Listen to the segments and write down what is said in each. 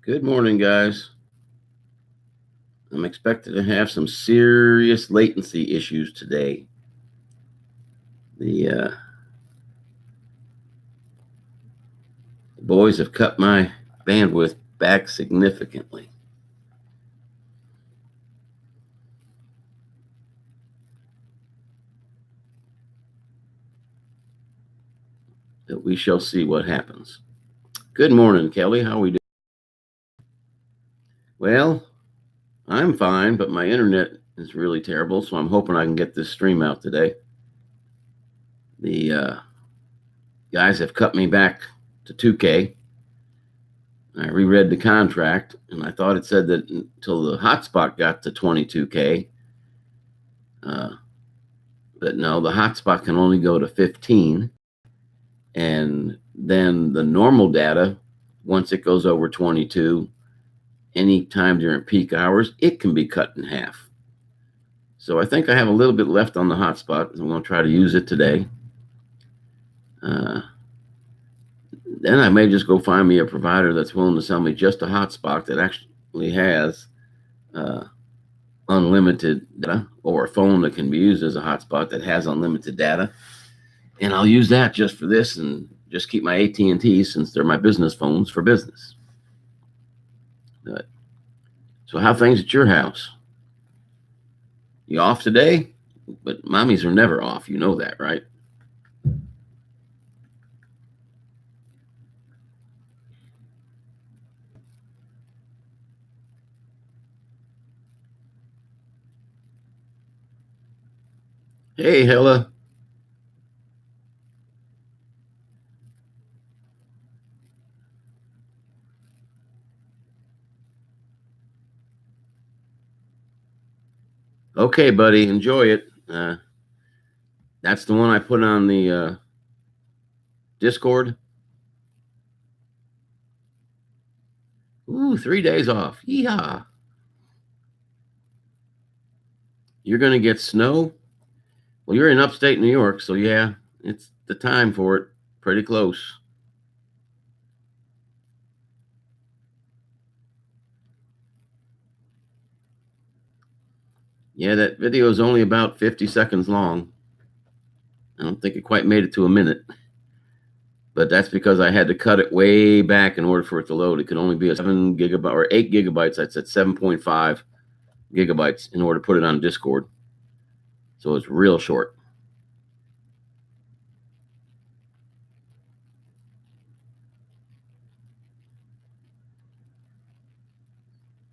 Good morning, guys. I'm expected to have some serious latency issues today. The boys have cut my bandwidth back significantly. But we shall see what happens. Good morning, Kelly. How are we doing? Well, I'm fine, but my internet is really terrible, so I'm hoping I can get this stream out today. The guys have cut me back to 2K. I reread the contract, and I thought it said that until the hotspot got to 22K. But no, the hotspot can only go to 15. And then the normal data, once it goes over 22, anytime during peak hours, it can be cut in half. So I think I have a little bit left on the hotspot. I'm going to try to use it today. Then I may just go find me a provider that's willing to sell me just a hotspot that actually has unlimited data, or a phone that can be used as a hotspot that has unlimited data. And I'll use that just for this and just keep my AT&T, since they're my business phones, for business. So how things at your house? You off today? But mommies are never off. You know that, right? Hey, Hella. Okay, buddy, enjoy it. That's the one I put on the Discord. Ooh, 3 days off. Yeehaw. You're going to get snow? Well, you're in upstate New York, so yeah, it's the time for it. Pretty close. Yeah, that video is only about 50 seconds long. I don't think it quite made it to a minute. But that's because I had to cut it way back in order for it to load. It could only be a 7 gigabyte or 8 gigabytes. I said 7.5 gigabytes in order to put it on Discord. So it's real short.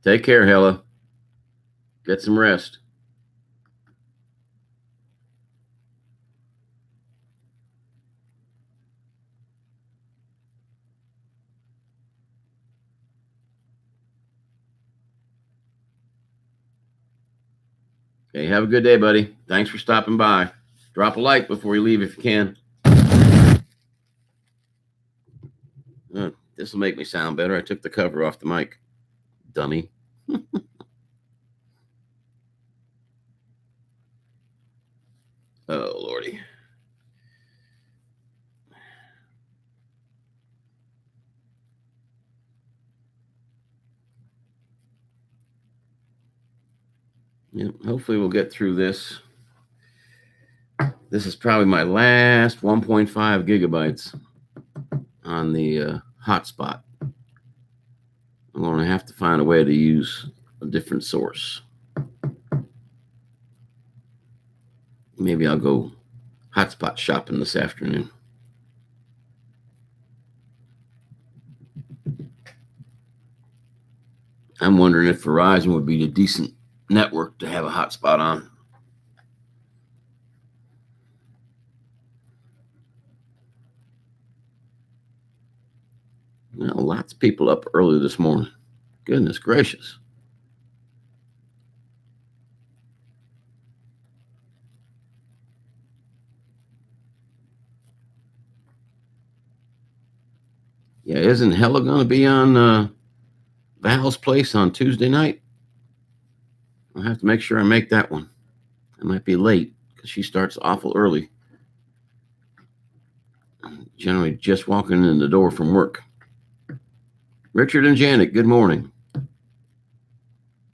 Take care, Hella. Get some rest. Okay, have a good day, buddy. Thanks for stopping by. Drop a like before you leave if you can. This will make me sound better. I took the cover off the mic. Dummy. Oh, Lordy. Yeah, hopefully we'll get through this. This is probably my last 1.5 gigabytes on the hotspot. I'm going to have to find a way to use a different source. Maybe I'll go hotspot shopping this afternoon. I'm wondering if Verizon would be a decent network to have a hotspot on. You know, lots of people up early this morning. Goodness gracious. Yeah, isn't Hella going to be on Val's place on Tuesday night? I'll have to make sure I make that one. I might be late because she starts awful early. I'm generally just walking in the door from work. Richard and Janet, good morning.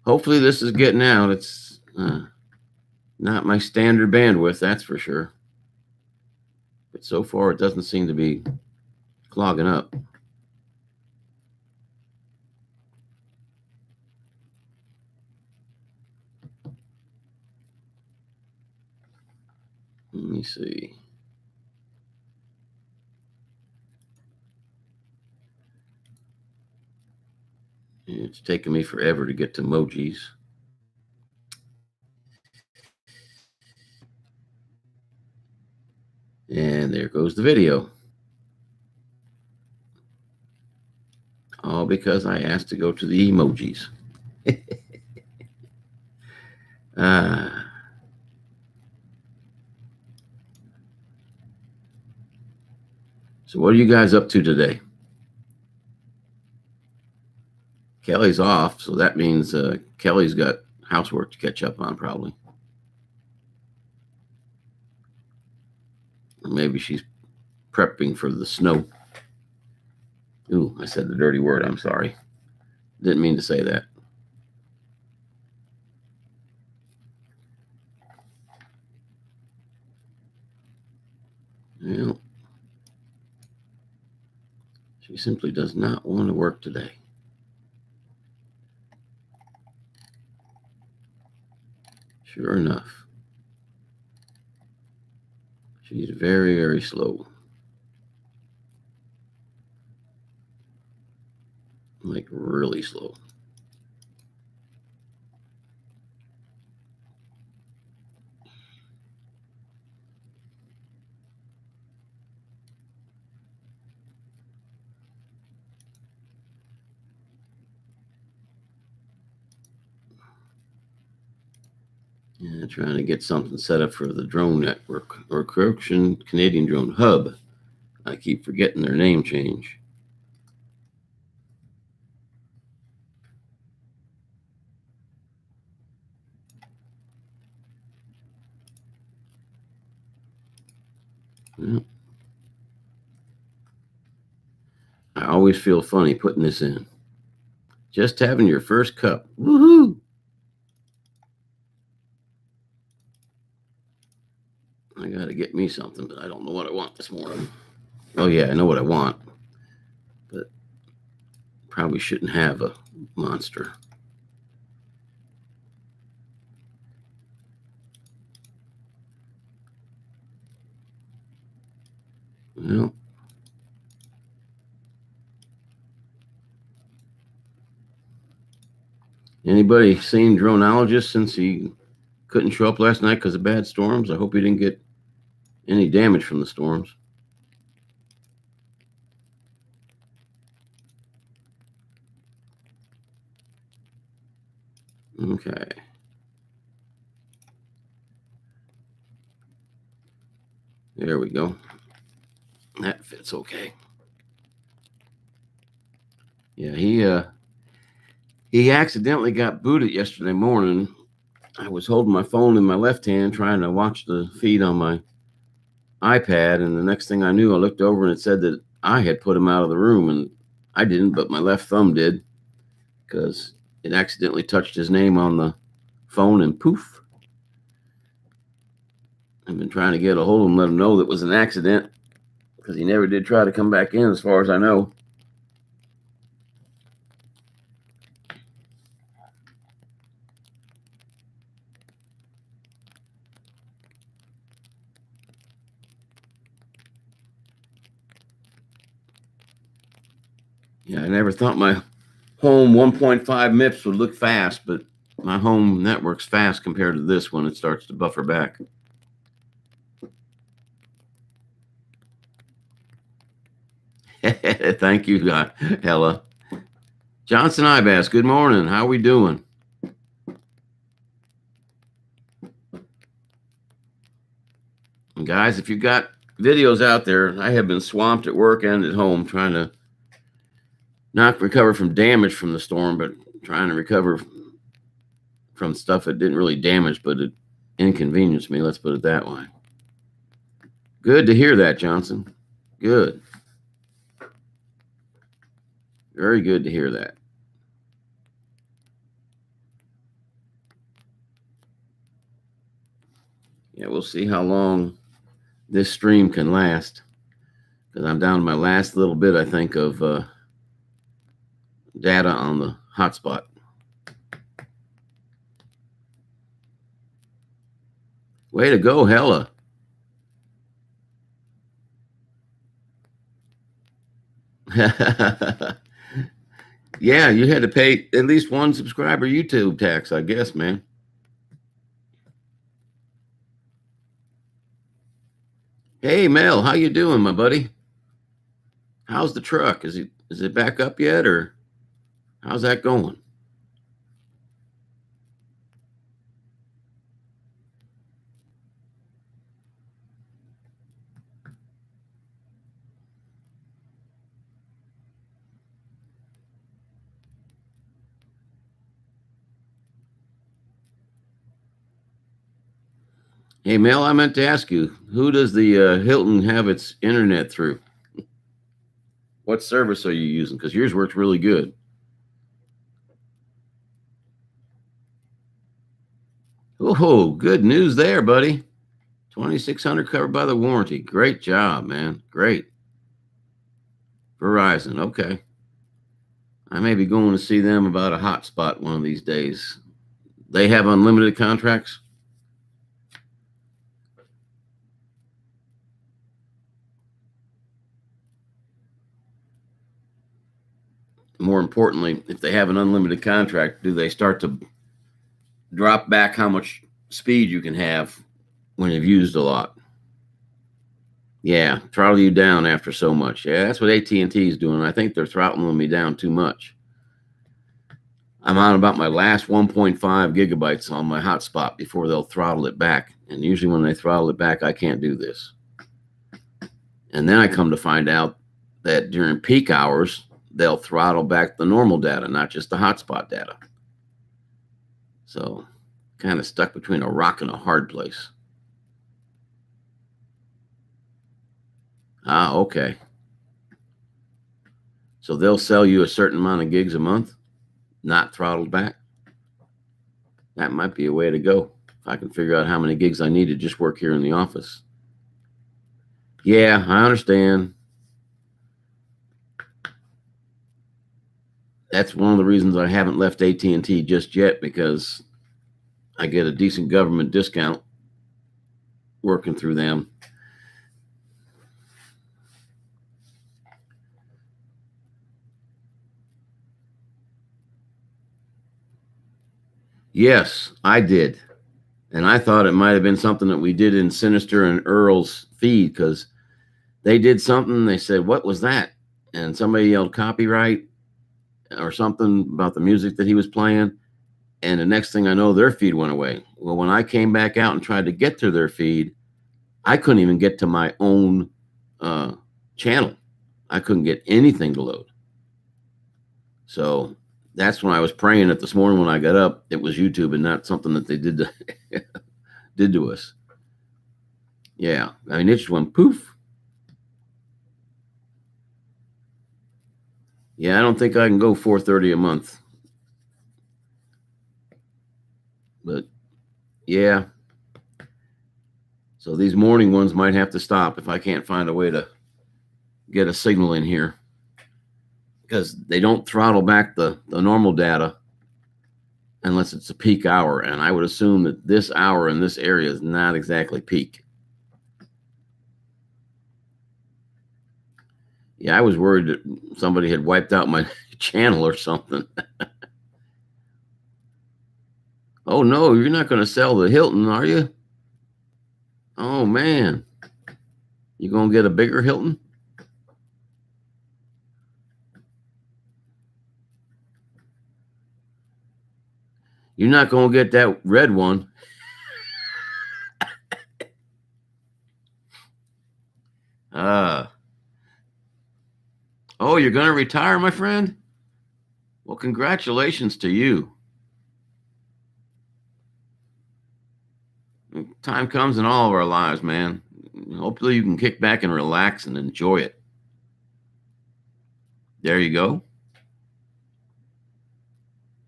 Hopefully this is getting out. It's not my standard bandwidth, that's for sure. But so far, it doesn't seem to be clogging up. Let me see. It's taking me forever to get to emojis. And there goes the video. All because I asked to go to the emojis. So what are you guys up to today? Kelly's off, so that means Kelly's got housework to catch up on, probably. Or maybe she's prepping for the snow. Ooh, I said the dirty word. I'm sorry. Didn't mean to say that. Well, she simply does not want to work today. Sure enough. She's very, very slow. Like really slow. Yeah, trying to get something set up for the drone network or Canadian Drone Hub. I keep forgetting their name change. Well, I always feel funny putting this in. Just having your first cup. Woohoo! I got to get me something, but I don't know what I want this morning. Oh, yeah, I know what I want. But probably shouldn't have a Monster. Well, anybody seen Dronologist since he couldn't show up last night because of bad storms? I hope he didn't get any damage from the storms. Okay. There we go. That fits okay. Yeah, he accidentally got booted yesterday morning. I was holding my phone in my left hand trying to watch the feed on my iPad, and the next thing I knew, I looked over and it said that I had put him out of the room, and I didn't, but my left thumb did, because it accidentally touched his name on the phone, and poof. I've been trying to get a hold of him, let him know that it was an accident, because he never did try to come back in, as far as I know. Yeah, I never thought my home 1.5 MIPS would look fast, but my home network's fast compared to this when it starts to buffer back. Thank you, Hella. Johnson Ibass, good morning. How are we doing? And guys, if you got videos out there, I have been swamped at work and at home trying to not recover from damage from the storm, but trying to recover from stuff that didn't really damage, but it inconvenienced me. Let's put it that way. Good to hear that, Johnson. Good. Very good to hear that. Yeah, we'll see how long this stream can last, because I'm down to my last little bit, I think, of data on the hotspot. Way to go, Hella. Yeah, you had to pay at least one subscriber YouTube tax, I guess, man. Hey, Mel, how you doing, my buddy? How's the truck? Is it back up yet, or how's that going? Hey, Mel, I meant to ask you, who does the Hilton have its internet through? What service are you using? Because yours works really good. Oh, good news there, buddy. 2,600 covered by the warranty. Great job, man. Great. Verizon. Okay. I may be going to see them about a hotspot one of these days. They have unlimited contracts? More importantly, if they have an unlimited contract, do they start to drop back how much speed you can have when you've used a lot? Yeah, throttle you down after so much. Yeah, that's what AT&T is doing. I think they're throttling me down too much. I'm on about my last 1.5 gigabytes on my hotspot before they'll throttle it back. And usually when they throttle it back, I can't do this. And then I come to find out that during peak hours, they'll throttle back the normal data, not just the hotspot data. So kind of stuck between a rock and a hard place. Ah, okay. So they'll sell you a certain amount of gigs a month, not throttled back. That might be a way to go. If I can figure out how many gigs I need to just work here in the office. Yeah, I understand. That's one of the reasons I haven't left AT&T just yet, because I get a decent government discount working through them. Yes, I did. And I thought it might have been something that we did in Sinister and Earl's feed, because they did something. They said, "What was that?" And somebody yelled copyright or something about the music that he was playing. And the next thing I know, their feed went away. Well, when I came back out and tried to get to their feed, I couldn't even get to my own channel. I couldn't get anything to load. So that's when I was praying that this morning when I got up, it was YouTube and not something that they did to us. Yeah, I mean, it just went poof. Yeah, I don't think I can go $430 a month. But yeah. So these morning ones might have to stop if I can't find a way to get a signal in here, because they don't throttle back the normal data unless it's a peak hour. And I would assume that this hour in this area is not exactly peak. Yeah, I was worried that somebody had wiped out my channel or something. Oh, no, you're not going to sell the Hilton, are you? Oh, man. You going to get a bigger Hilton? You're not going to get that red one. Oh, you're going to retire, my friend? Well, congratulations to you. Time comes in all of our lives, man. Hopefully you can kick back and relax and enjoy it. There you go.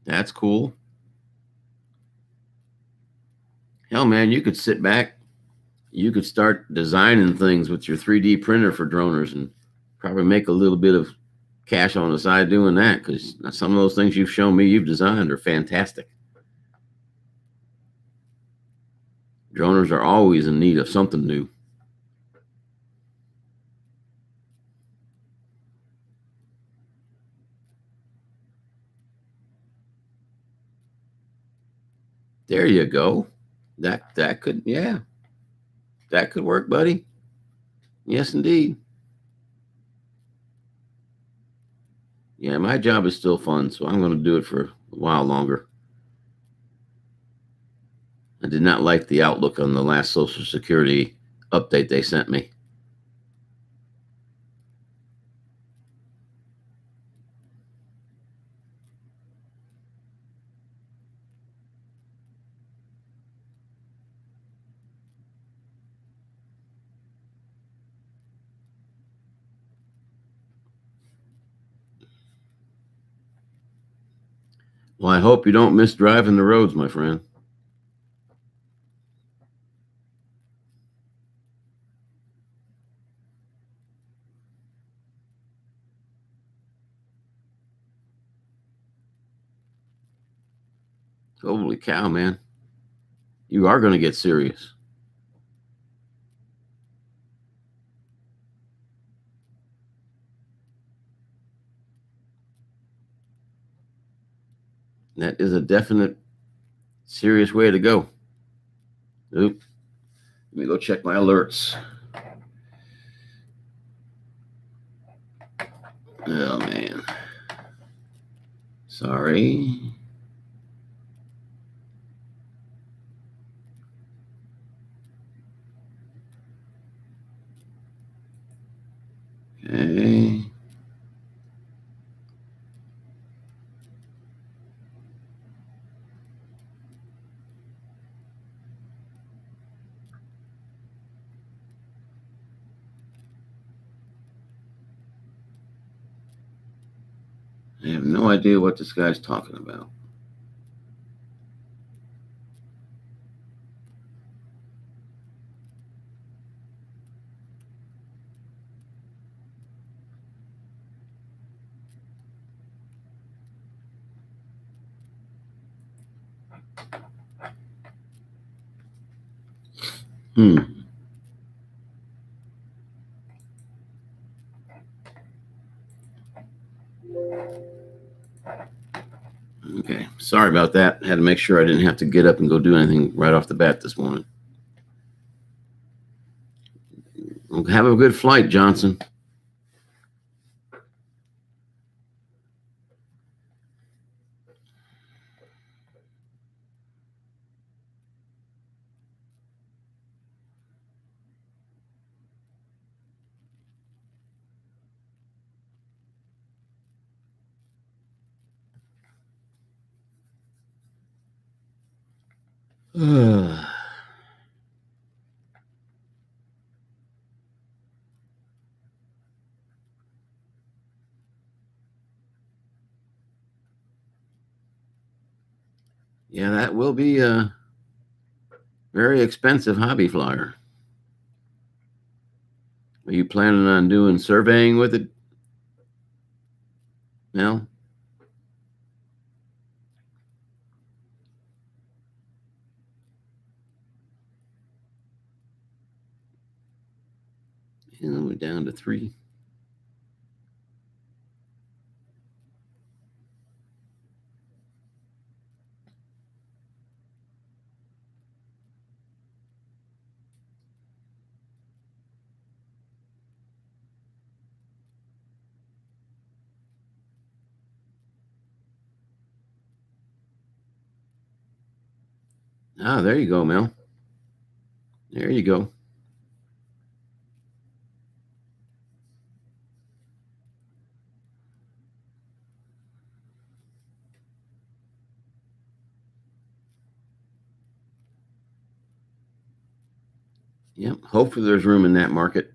That's cool. Hell, man, you could sit back. You could start designing things with your 3D printer for droners and probably make a little bit of cash on the side doing that, because some of those things you've shown me you've designed are fantastic. Droners are always in need of something new. There you go. That could, yeah, that could work, buddy. Yes, indeed. Yeah, my job is still fun, so I'm going to do it for a while longer. I did not like the outlook on the last Social Security update they sent me. Well, I hope you don't miss driving the roads, my friend. Holy cow, man. You are going to get serious. That is a definite serious way to go. Oop. Let me go check my alerts. Oh, man. Sorry. Okay. I have no idea what this guy's talking about. Okay. Sorry about that. Had to make sure I didn't have to get up and go do anything right off the bat this morning. Well, have a good flight, Johnson. Yeah, that will be a very expensive hobby flyer. Are you planning on doing surveying with it, Mel? And we're down to 3. Ah, there you go, Mel. There you go. Yep. Hopefully there's room in that market.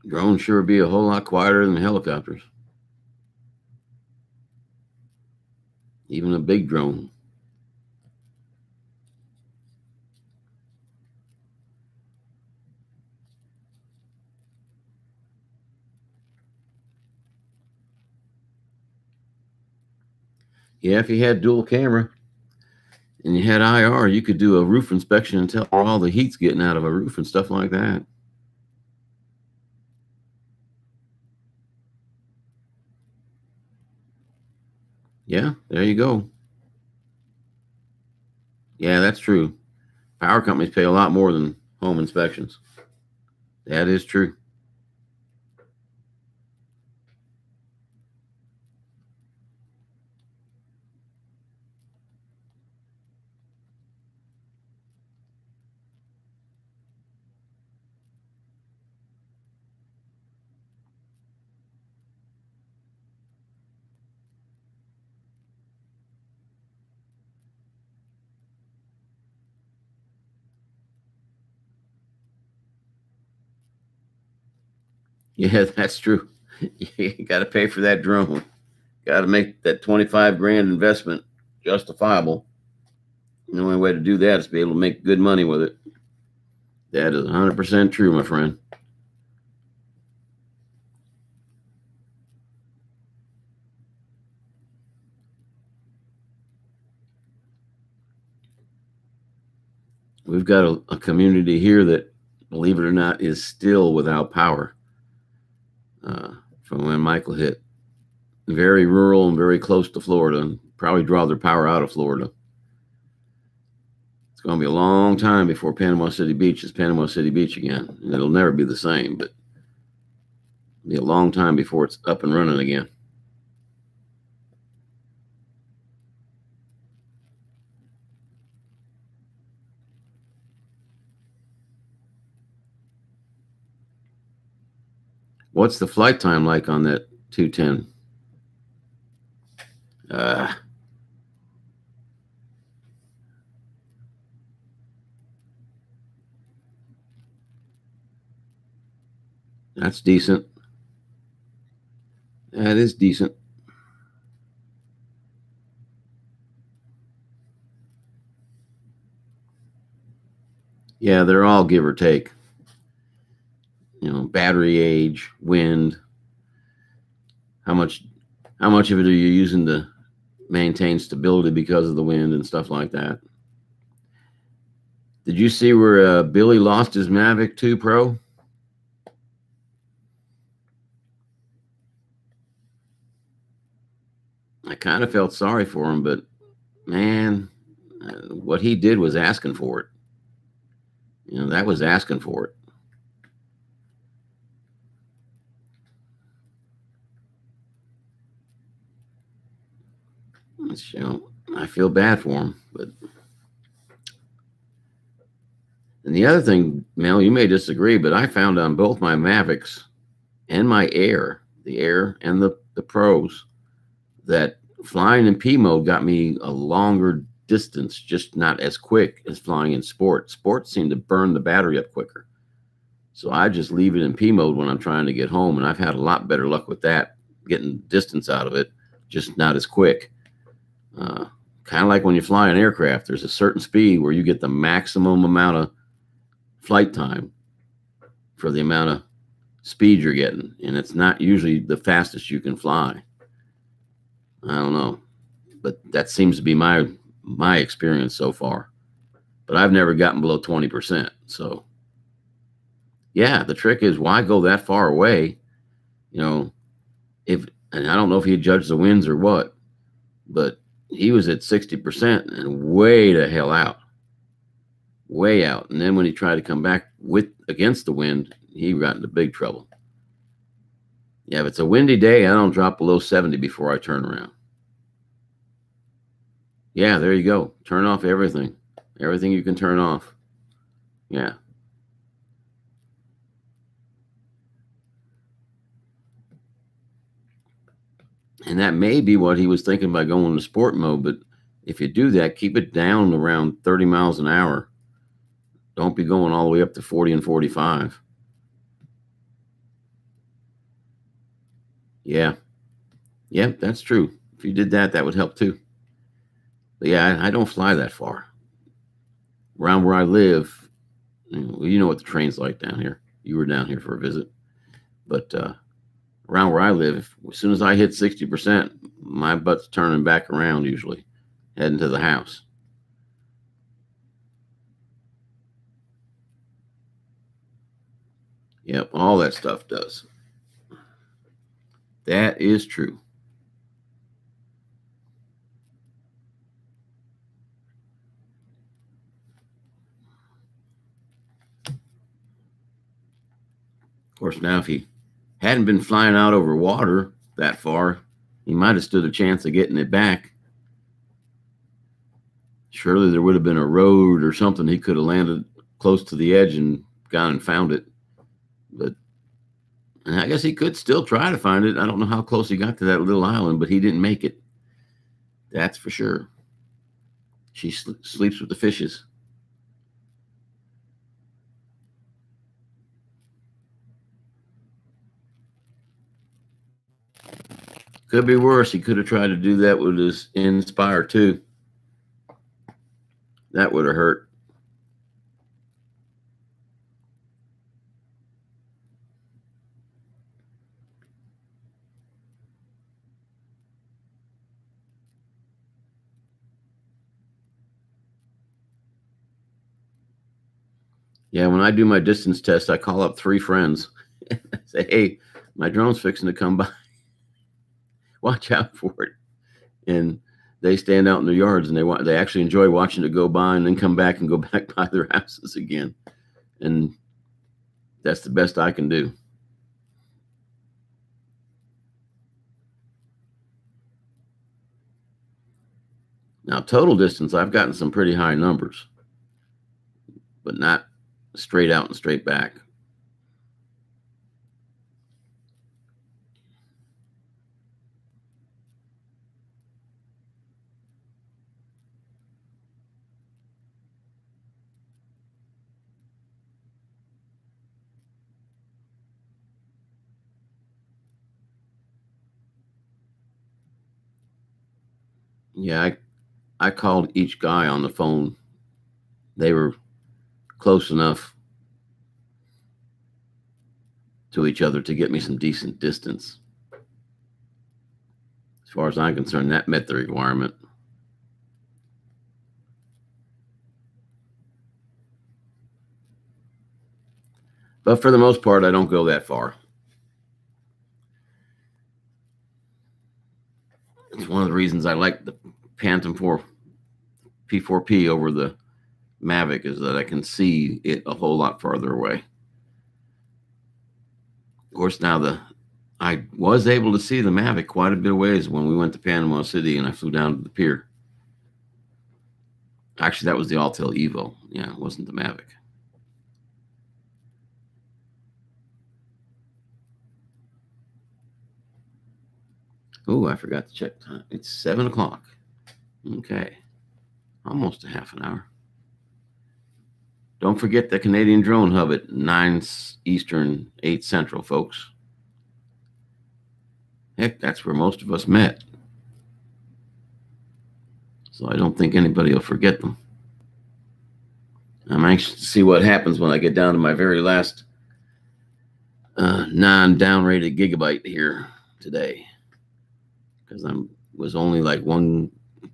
Drones sure be a whole lot quieter than helicopters. even a big drone. Yeah, if you had dual camera and you had IR, you could do a roof inspection and tell where all the heat's getting out of a roof and stuff like that. Yeah, there you go. Yeah, that's true. Power companies pay a lot more than home inspections. That is true. Yeah, that's true. You got to pay for that drone. Got to make that 25 grand investment justifiable. The only way to do that is to be able to make good money with it. That is 100% true, my friend. We've got a community here that, believe it or not, is still without power from when Michael hit. Very rural and very close to Florida, and probably draw their power out of Florida. It's going to be a long time before Panama City Beach is Panama City Beach again. And it'll never be the same, but it'll be a long time before it's up and running again. What's the flight time like on that 210? That's decent. That is decent. Yeah, they're all give or take. Battery age, wind, how much of it are you using to maintain stability because of the wind and stuff like that. Did you see where Billy lost his Mavic 2 Pro? I kind of felt sorry for him, but man, what he did was asking for it. That was asking for it. I feel bad for him, but. And the other thing, Mel, you may disagree, but I found on both my Mavics and my Air, the Air and the Pros, that flying in P mode got me a longer distance, just not as quick as flying in sport. Sports seem to burn the battery up quicker. So I just leave it in P mode when I'm trying to get home, and I've had a lot better luck with that, getting distance out of it, just not as quick. Kind of like when you fly an aircraft, there's a certain speed where you get the maximum amount of flight time for the amount of speed you're getting, and it's not usually the fastest you can fly. I don't know, but that seems to be my experience so far. But I've never gotten below 20%. So yeah, the trick is, why go that far away? And I don't know if he judged the winds or what, but he was at 60% and way the hell out. Way out. And then when he tried to come back against the wind, he got into big trouble. Yeah, if it's a windy day, I don't drop below 70 before I turn around. Yeah, there you go. Turn off everything. Everything you can turn off. Yeah. And that may be what he was thinking by going to sport mode. But if you do that, keep it down around 30 miles an hour. Don't be going all the way up to 40 and 45. Yeah. Yep, that's true. If you did that, that would help too. But yeah, I don't fly that far. Around where I live, you know what the train's like down here. You were down here for a visit. But around where I live, as soon as I hit 60%, my butt's turning back around usually, heading to the house. Yep, all that stuff does. That is true. Of course, now if he hadn't been flying out over water that far, he might have stood a chance of getting it back. Surely there would have been a road or something he could have landed close to the edge and gone and found it. But and I guess he could still try to find it. I don't know how close he got to that little island, but he didn't make it. That's for sure. She sleeps with the fishes. Could be worse. He could have tried to do that with his Inspire too. That would have hurt. Yeah, when I do my distance test, I call up 3 friends. Say, hey, my drone's fixing to come by. Watch out for it. And they stand out in their yards and they actually enjoy watching it go by and then come back and go back by their houses again. And that's the best I can do. Now, total distance, I've gotten some pretty high numbers, but not straight out and straight back. Yeah, I called each guy on the phone. They were close enough to each other to get me some decent distance. As far as I'm concerned, that met the requirement. But for the most part, I don't go that far. It's one of the reasons I like the Phantom 4 P4P over the Mavic is that I can see it a whole lot farther away. Of course, now I was able to see the Mavic quite a bit of ways when we went to Panama City and I flew down to the pier. Actually, that was the Altel Evo. Yeah, it wasn't the Mavic. Oh, I forgot to check time. It's 7 o'clock. Okay. Almost a half an hour. Don't forget the Canadian Drone Hub at 9 Eastern, 8 Central, folks. Heck, that's where most of us met. So I don't think anybody will forget them. I'm anxious to see what happens when I get down to my very last non-downrated gigabyte here today. Because I was only like 1.2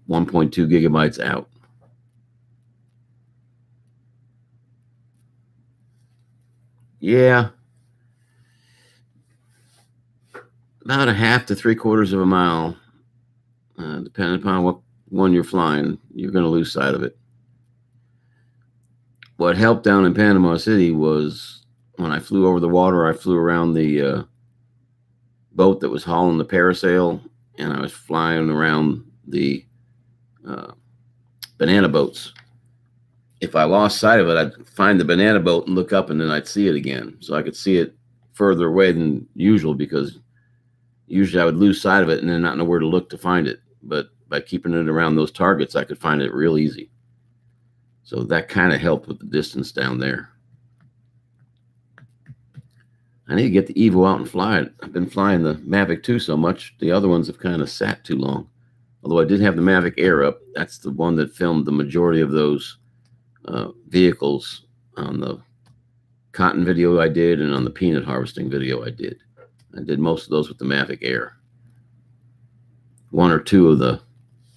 gigabytes out. Yeah. About a half to 3/4 of a mile, depending upon what one you're flying, you're going to lose sight of it. What helped down in Panama City was when I flew over the water, I flew around the boat that was hauling the parasail, and I was flying around the banana boats. If I lost sight of it, I'd find the banana boat and look up, and then I'd see it again. So I could see it further away than usual, because usually I would lose sight of it and then not know where to look to find it. But by keeping it around those targets, I could find it real easy. So that kind of helped with the distance down there. I need to get the Evo out and fly it. I've been flying the Mavic 2 so much, the other ones have kind of sat too long. Although I did have the Mavic Air up. That's the one that filmed the majority of those vehicles on the cotton video I did and on the peanut harvesting video I did. I did most of those with the Mavic Air. One or two of the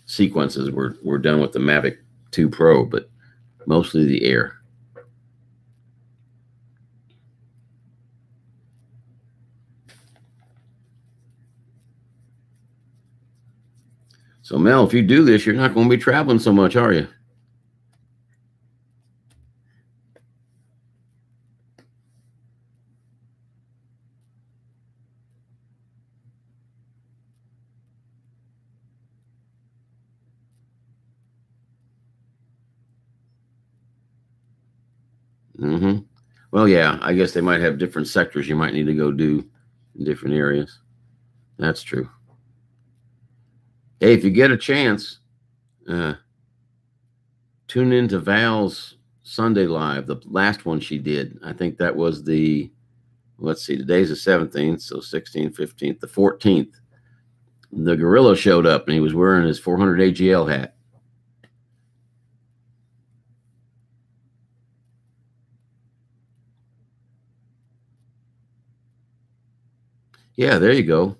sequences were done with the Mavic 2 Pro, but mostly the Air. So Mel, if you do this, you're not going to be traveling so much, are you? Mm-hmm. Well, yeah, I guess they might have different sectors you might need to go do in different areas. That's true. Hey, if you get a chance, tune into Val's Sunday Live, the last one she did. I think that was let's see, today's the 17th, so 16th, 15th, the 14th. The gorilla showed up and he was wearing his 400 AGL hat. Yeah, there you go.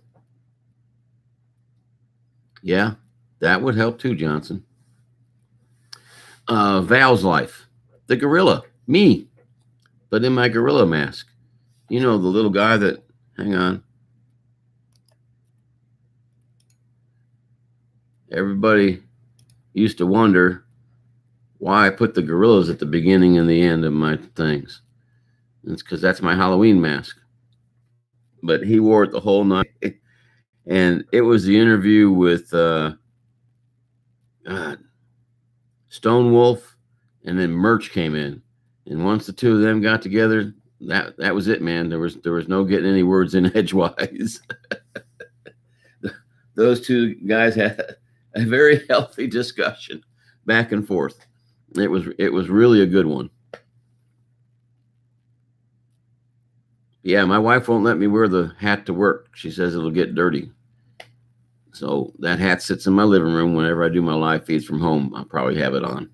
Yeah, that would help too, Johnson. Val's life. The gorilla. Me. But in my gorilla mask. You know, the little guy that, hang on. Everybody used to wonder why I put the gorillas at the beginning and the end of my things. It's because that's my Halloween mask. But he wore it the whole night. And it was the interview with Stone Wolf, and then Merch came in. And once the two of them got together, that was it, man. There was no getting any words in edgewise. Those two guys had a very healthy discussion back and forth. It was really a good one. Yeah, my wife won't let me wear the hat to work. She says it'll get dirty. So that hat sits in my living room whenever I do my live feeds from home. I'll probably have it on.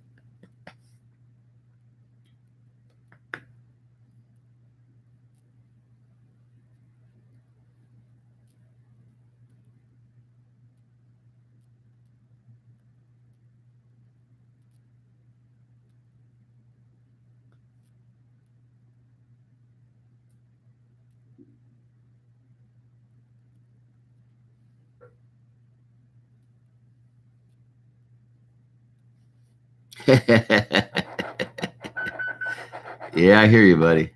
Yeah, I hear you, buddy.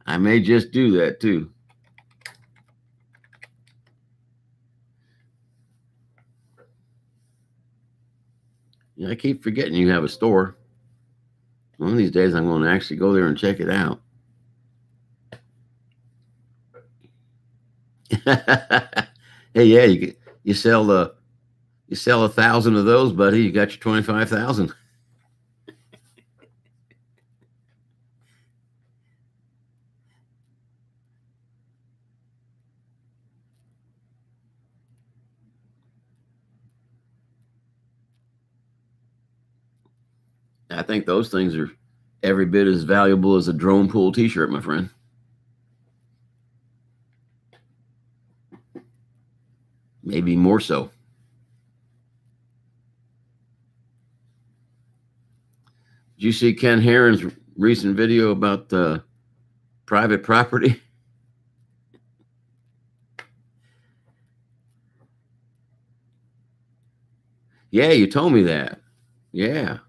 I may just do that too. Yeah, I keep forgetting you have a store. One of these days, I'm going to actually go there and check it out. Hey, yeah, you sell 1,000 of those, buddy. You got your 25,000. I think those things are every bit as valuable as a drone pool T-shirt, my friend. Maybe more so. Did you see Ken Heron's recent video about private property? Yeah, you told me that. Yeah,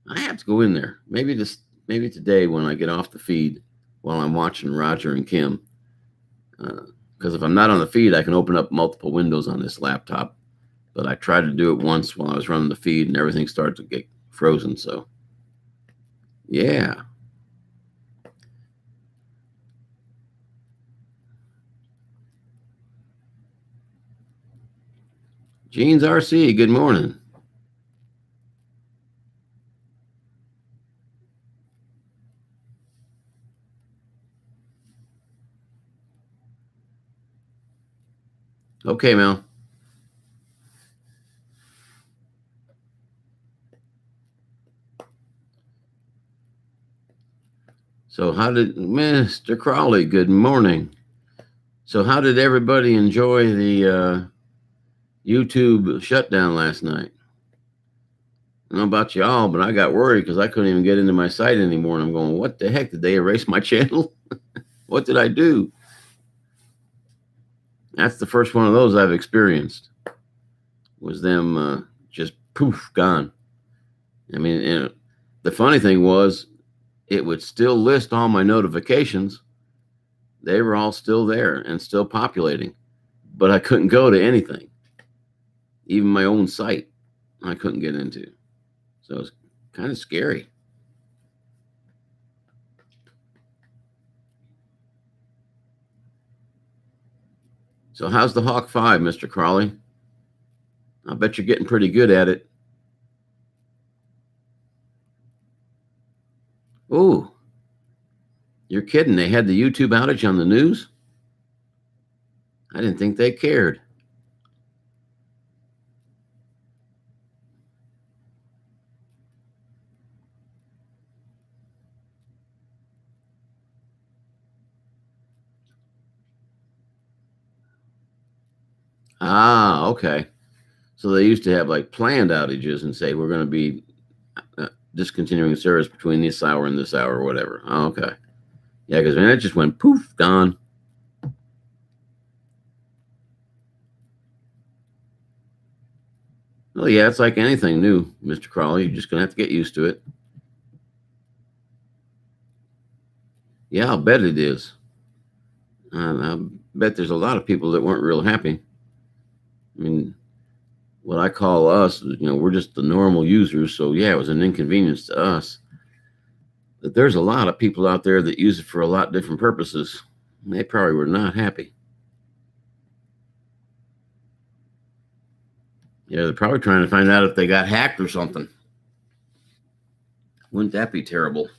I have to go in there. Maybe today when I get off the feed while I'm watching Roger and Kim. Because if I'm not on the feed, I can open up multiple windows on this laptop. But I tried to do it once while I was running the feed, and everything started to get frozen. So, yeah. Jeans RC, good morning. Okay, Mel. So how did Mr. Crawley? Good morning. So how did everybody enjoy the YouTube shutdown last night? I don't know about y'all, but I got worried because I couldn't even get into my site anymore. And I'm going, what the heck? Did they erase my channel? What did I do? That's the first one of those I've experienced. Was them just poof, gone. I mean, the funny thing was, it would still list all my notifications. They were all still there and still populating, but I couldn't go to anything. Even my own site, I couldn't get into. So it's kind of scary. So how's the Hawk 5, Mr. Crawley? I bet you're getting pretty good at it. Oh, you're kidding. They had the YouTube outage on the news? I didn't think they cared. Ah, okay. So they used to have like planned outages and say, we're going to be discontinuing service between this hour and this hour or whatever. Oh, okay. Yeah, because man, it just went poof, gone. Well, yeah, it's like anything new, Mr. Crawley. You're just going to have to get used to it. Yeah, I'll bet it is. I bet there's a lot of people that weren't real happy. I mean, what I call us, we're just the normal users. So, yeah, it was an inconvenience to us. But there's a lot of people out there that use it for a lot of different purposes. They probably were not happy. Yeah, they're probably trying to find out if they got hacked or something. Wouldn't that be terrible?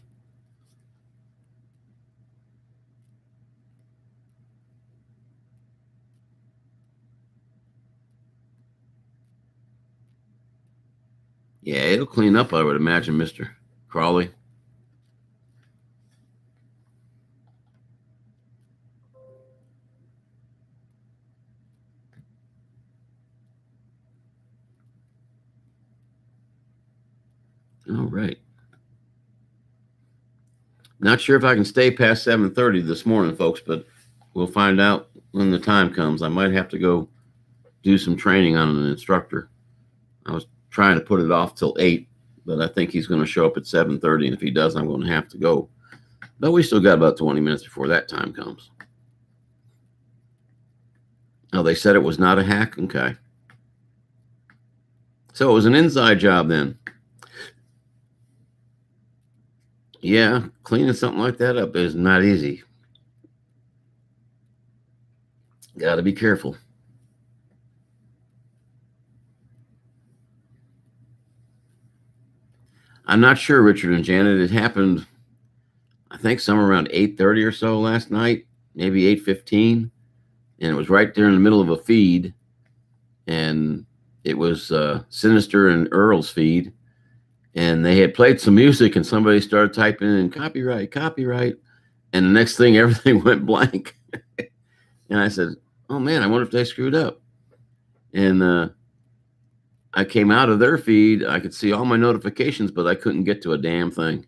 Yeah, it'll clean up, I would imagine, Mr. Crawley. All right. Not sure if I can stay past 7:30 this morning, folks, but we'll find out when the time comes. I might have to go do some training on an instructor. I was trying to put it off till 8, but I think he's going to show up at 7:30, and if he does, I'm going to have to go. But we still got about 20 minutes before that time comes. Oh, they said it was not a hack? Okay. So it was an inside job then. Yeah, cleaning something like that up is not easy. Got to be careful. I'm not sure, Richard and Janet. It happened, I think, somewhere around 8:30 or so last night, maybe 8:15, and it was right there in the middle of a feed, and it was Sinister and Earl's feed, and they had played some music, and somebody started typing in copyright, copyright, and the next thing, everything went blank. And I said, oh man, I wonder if they screwed up. And I came out of their feed. I could see all my notifications, but I couldn't get to a damn thing.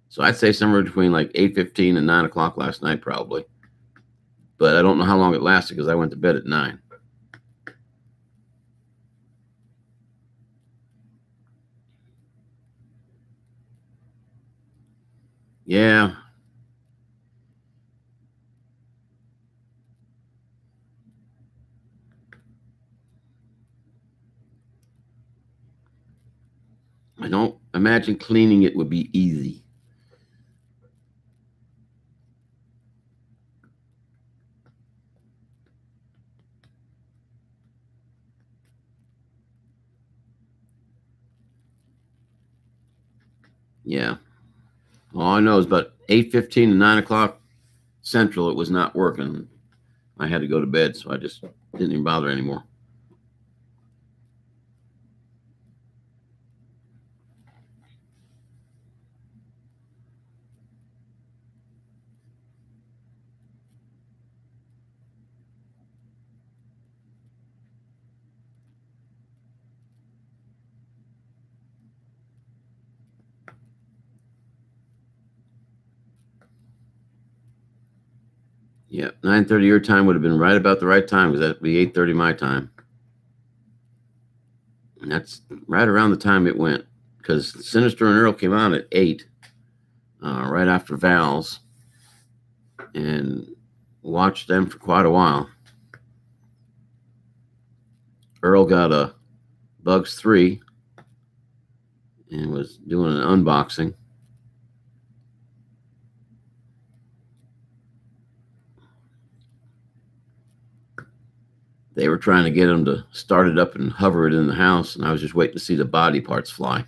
So I'd say somewhere between like 8:15 and 9 o'clock last night, probably. But I don't know how long it lasted because I went to bed at 9. Yeah. I don't imagine cleaning it would be easy. Yeah. All I know is about 8:15 and 9 o'clock Central, it was not working. I had to go to bed, so I just didn't even bother anymore. Yeah, 9:30 your time would have been right about the right time, because that'd be 8:30 my time. And that's right around the time it went, because Sinister and Earl came on at 8, right after Val's, and watched them for quite a while. Earl got a Bugs 3 and was doing an unboxing. They were trying to get him to start it up and hover it in the house, and I was just waiting to see the body parts fly.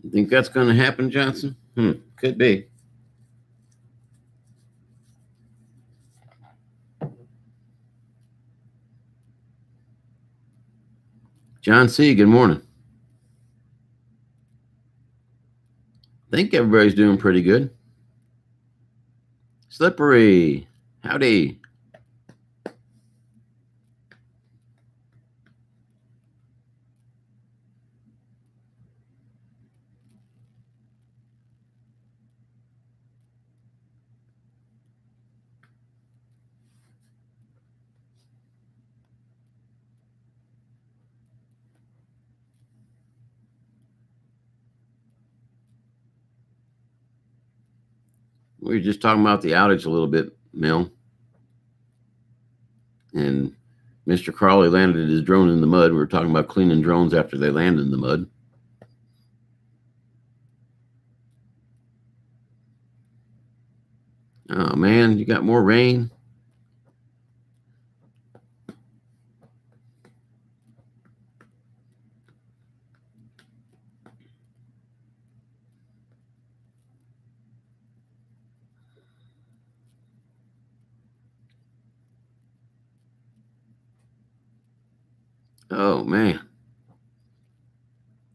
You think that's going to happen, Johnson? Could be. John C., good morning. I think everybody's doing pretty good. Slippery, howdy. We were just talking about the outage a little bit, Mel. And Mr. Crawley landed his drone in the mud. We were talking about cleaning drones after they land in the mud. Oh, man, you got more rain? Oh, man.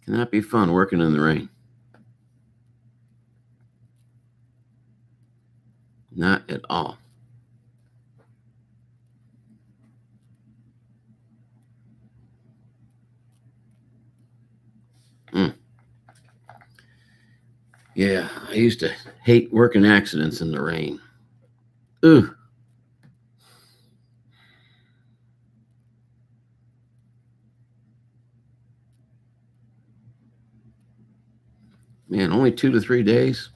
Can that be fun working in the rain? Not at all. Yeah, I used to hate working accidents in the rain. Ugh. Man, only 2 to 3 days?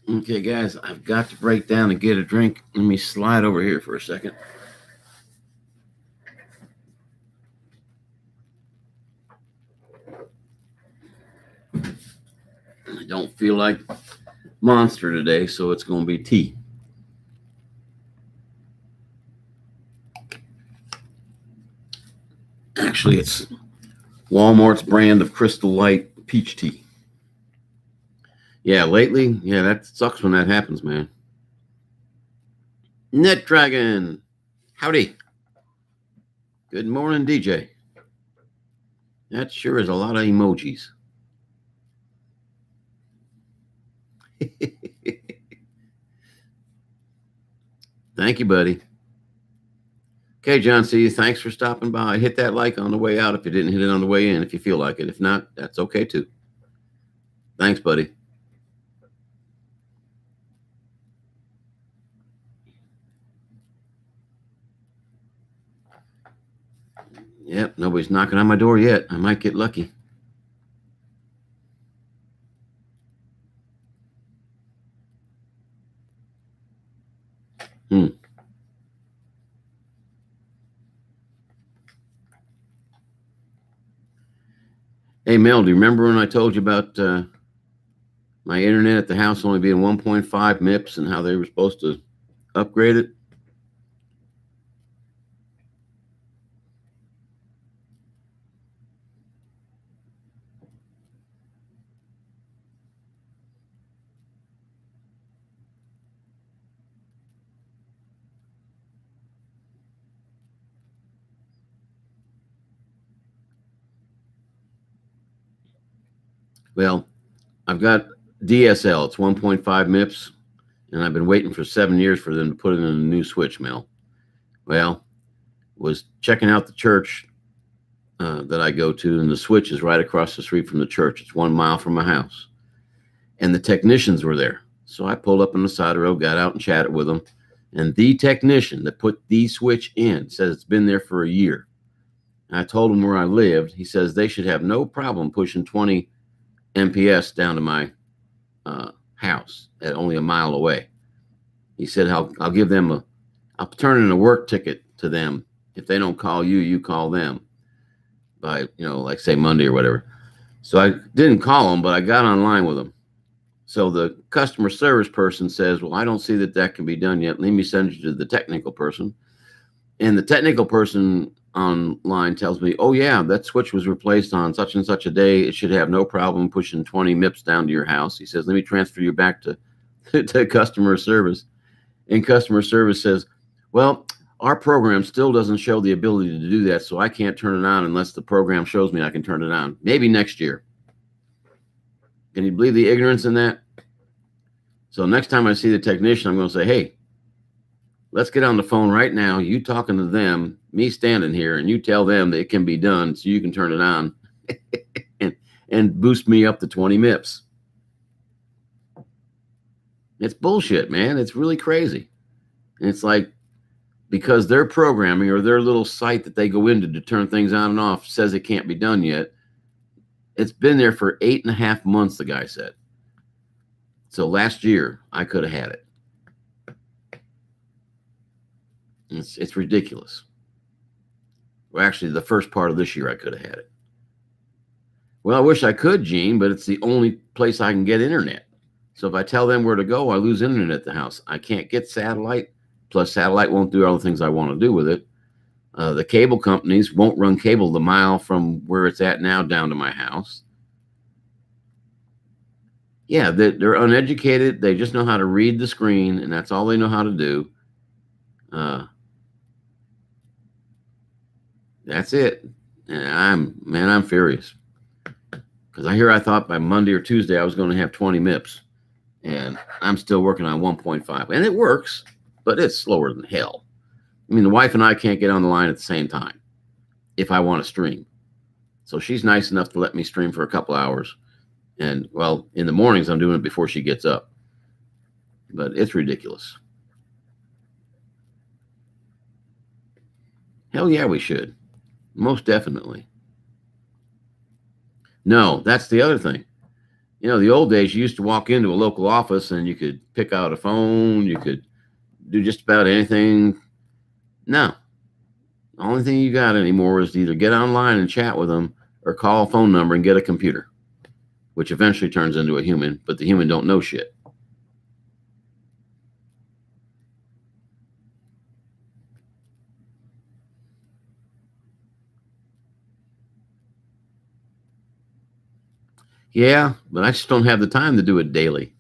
Okay, guys, I've got to break down and get a drink. Let me slide over here for a second. I don't feel like Monster today, so it's going to be tea. Actually, it's Walmart's brand of Crystal Light peach tea. Yeah, lately, that sucks when that happens, man. Net Dragon, howdy. Good morning, DJ. That sure is a lot of emojis. Thank you, buddy. Okay, John C., thanks for stopping by. Hit that like on the way out if you didn't hit it on the way in, if you feel like it. If not, that's okay, too. Thanks, buddy. Yep, nobody's knocking on my door yet. I might get lucky. Hmm. Hey, Mel, do you remember when I told you about my internet at the house only being 1.5 MIPS and how they were supposed to upgrade it? Well, I've got DSL. It's 1.5 MIPS, and I've been waiting for 7 years for them to put it in a new switch, Mel. Well, was checking out the church that I go to, and the switch is right across the street from the church. It's 1 mile from my house. And the technicians were there. So I pulled up on the side of the road, got out and chatted with them. And the technician that put the switch in says it's been there for a year. And I told him where I lived. He says they should have no problem pushing 20 MPS down to my house at only a mile away. He said, I'll give them I'll turn in a work ticket to them. If they don't call you, you call them by, like say Monday or whatever. So I didn't call them, but I got online with them. So the customer service person says, well, I don't see that can be done yet. Let me send you to the technical person. And the technical person online tells me, oh, yeah, that switch was replaced on such and such a day. It should have no problem pushing 20 MIPS down to your house. He says, let me transfer you back to, to customer service. And customer service says, well, our program still doesn't show the ability to do that, so I can't turn it on unless the program shows me I can turn it on. Maybe next year. Can you believe the ignorance in that? So next time I see the technician, I'm going to say, hey, let's get on the phone right now. You talking to them, me standing here, and you tell them that it can be done so you can turn it on and boost me up to 20 MIPS. It's bullshit, man. It's really crazy. And it's like, because their programming or their little site that they go into to turn things on and off says it can't be done yet. It's been there for 8.5 months, the guy said. So last year, I could have had it. It's ridiculous. Well, actually, the first part of this year, I could have had it. Well, I wish I could, Gene, but it's the only place I can get internet. So if I tell them where to go, I lose internet at the house. I can't get satellite. Plus, satellite won't do all the things I want to do with it. The cable companies won't run cable the mile from where it's at now down to my house. Yeah, they're uneducated. They just know how to read the screen, and that's all they know how to do. That's it. And I'm furious. Because I thought by Monday or Tuesday I was going to have 20 MIPS. And I'm still working on 1.5. And it works, but it's slower than hell. I mean, the wife and I can't get on the line at the same time if I want to stream. So she's nice enough to let me stream for a couple hours. And, well, in the mornings, I'm doing it before she gets up. But it's ridiculous. Hell yeah, we should. Most definitely. No, that's the other thing. The old days, you used to walk into a local office and you could pick out a phone. You could do just about anything. No. The only thing you got anymore is to either get online and chat with them or call a phone number and get a computer, which eventually turns into a human, but the human don't know shit. Yeah, but I just don't have the time to do it daily.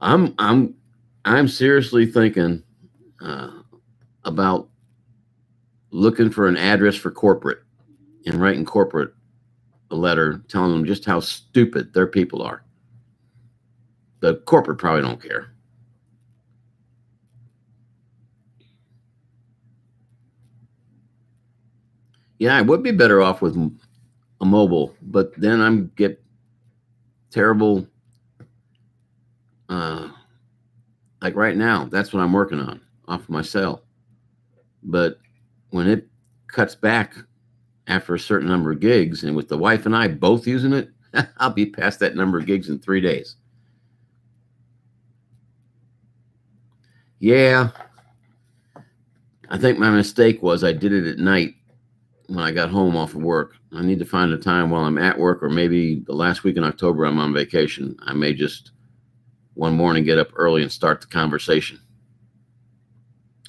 I'm seriously thinking about looking for an address for corporate and writing corporate a letter telling them just how stupid their people are. The corporate probably don't care. Yeah, I would be better off with a mobile, but then I'm get terrible. Like right now, that's what I'm working on off my cell. But when it cuts back after a certain number of gigs, and with the wife and I both using it, I'll be past that number of gigs in 3 days. Yeah, I think my mistake was I did it at night when I got home off of work. I need to find a time while I'm at work, or maybe the last week in October I'm on vacation. I may just one morning get up early and start the conversation.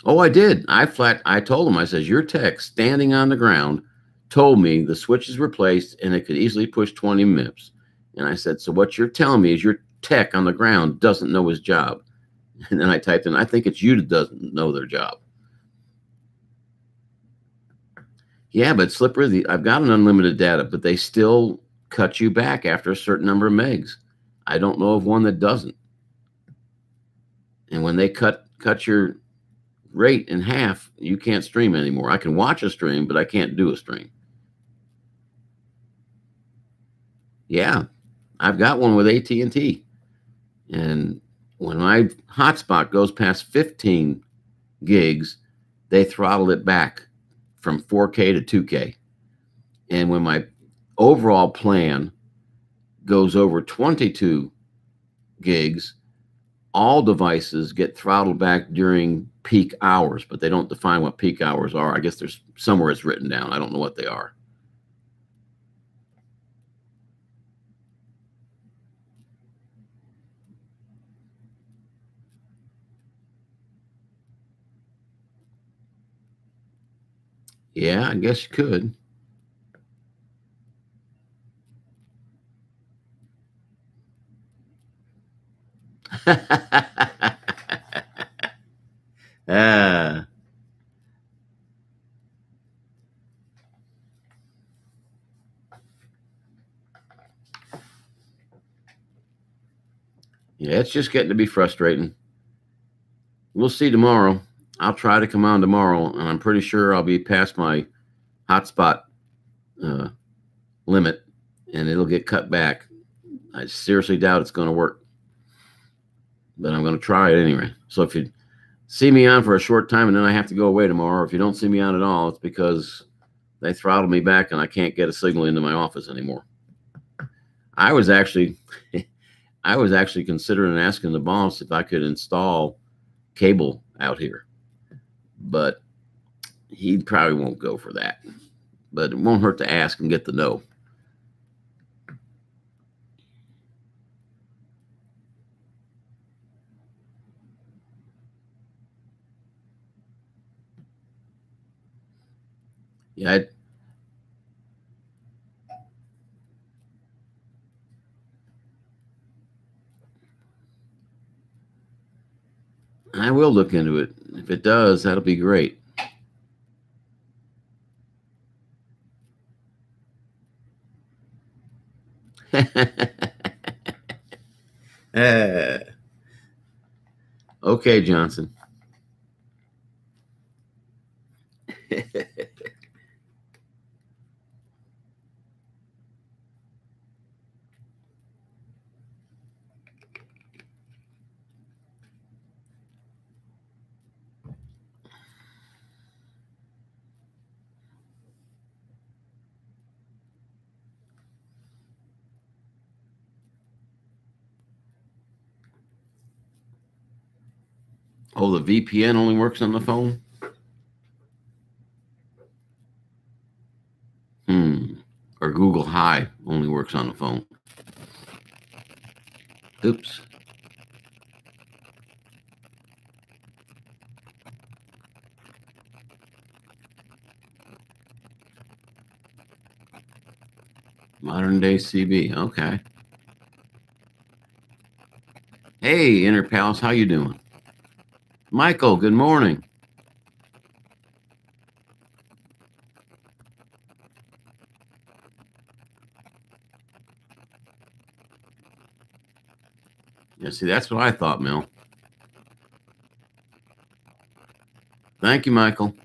Oh, I did. I told him, I says, your tech standing on the ground told me the switch is replaced and it could easily push 20 MIPS. And I said, so what you're telling me is your tech on the ground doesn't know his job. And then I typed in, I think it's you that doesn't know their job. Yeah, but Slippery, I've got an unlimited data, but they still cut you back after a certain number of megs. I don't know of one that doesn't. And when they cut your rate in half, you can't stream anymore. I can watch a stream, but I can't do a stream. Yeah, I've got one with AT&T. And when my hotspot goes past 15 gigs, they throttle it back from 4K to 2K. And when my overall plan goes over 22 gigs, all devices get throttled back during peak hours, but they don't define what peak hours are. I guess there's somewhere it's written down. I don't know what they are. Yeah, I guess you could. Ah, yeah, it's just getting to be frustrating. We'll see tomorrow. I'll try to come on tomorrow, and I'm pretty sure I'll be past my hotspot limit, and it'll get cut back. I seriously doubt it's going to work, but I'm going to try it anyway. So if you see me on for a short time and then I have to go away tomorrow, or if you don't see me on at all, it's because they throttled me back and I can't get a signal into my office anymore. I was actually considering asking the boss if I could install cable out here, but he probably won't go for that. But it won't hurt to ask and get the no. Yeah, I will look into it. If it does, that'll be great. Okay, Johnson. Oh, the VPN only works on the phone? Or Google Hi only works on the phone. Oops. Modern day CB. Okay. Hey, Inner Palace, how you doing? Michael, good morning. Yeah, see, that's what I thought, Mel. Thank you, Michael.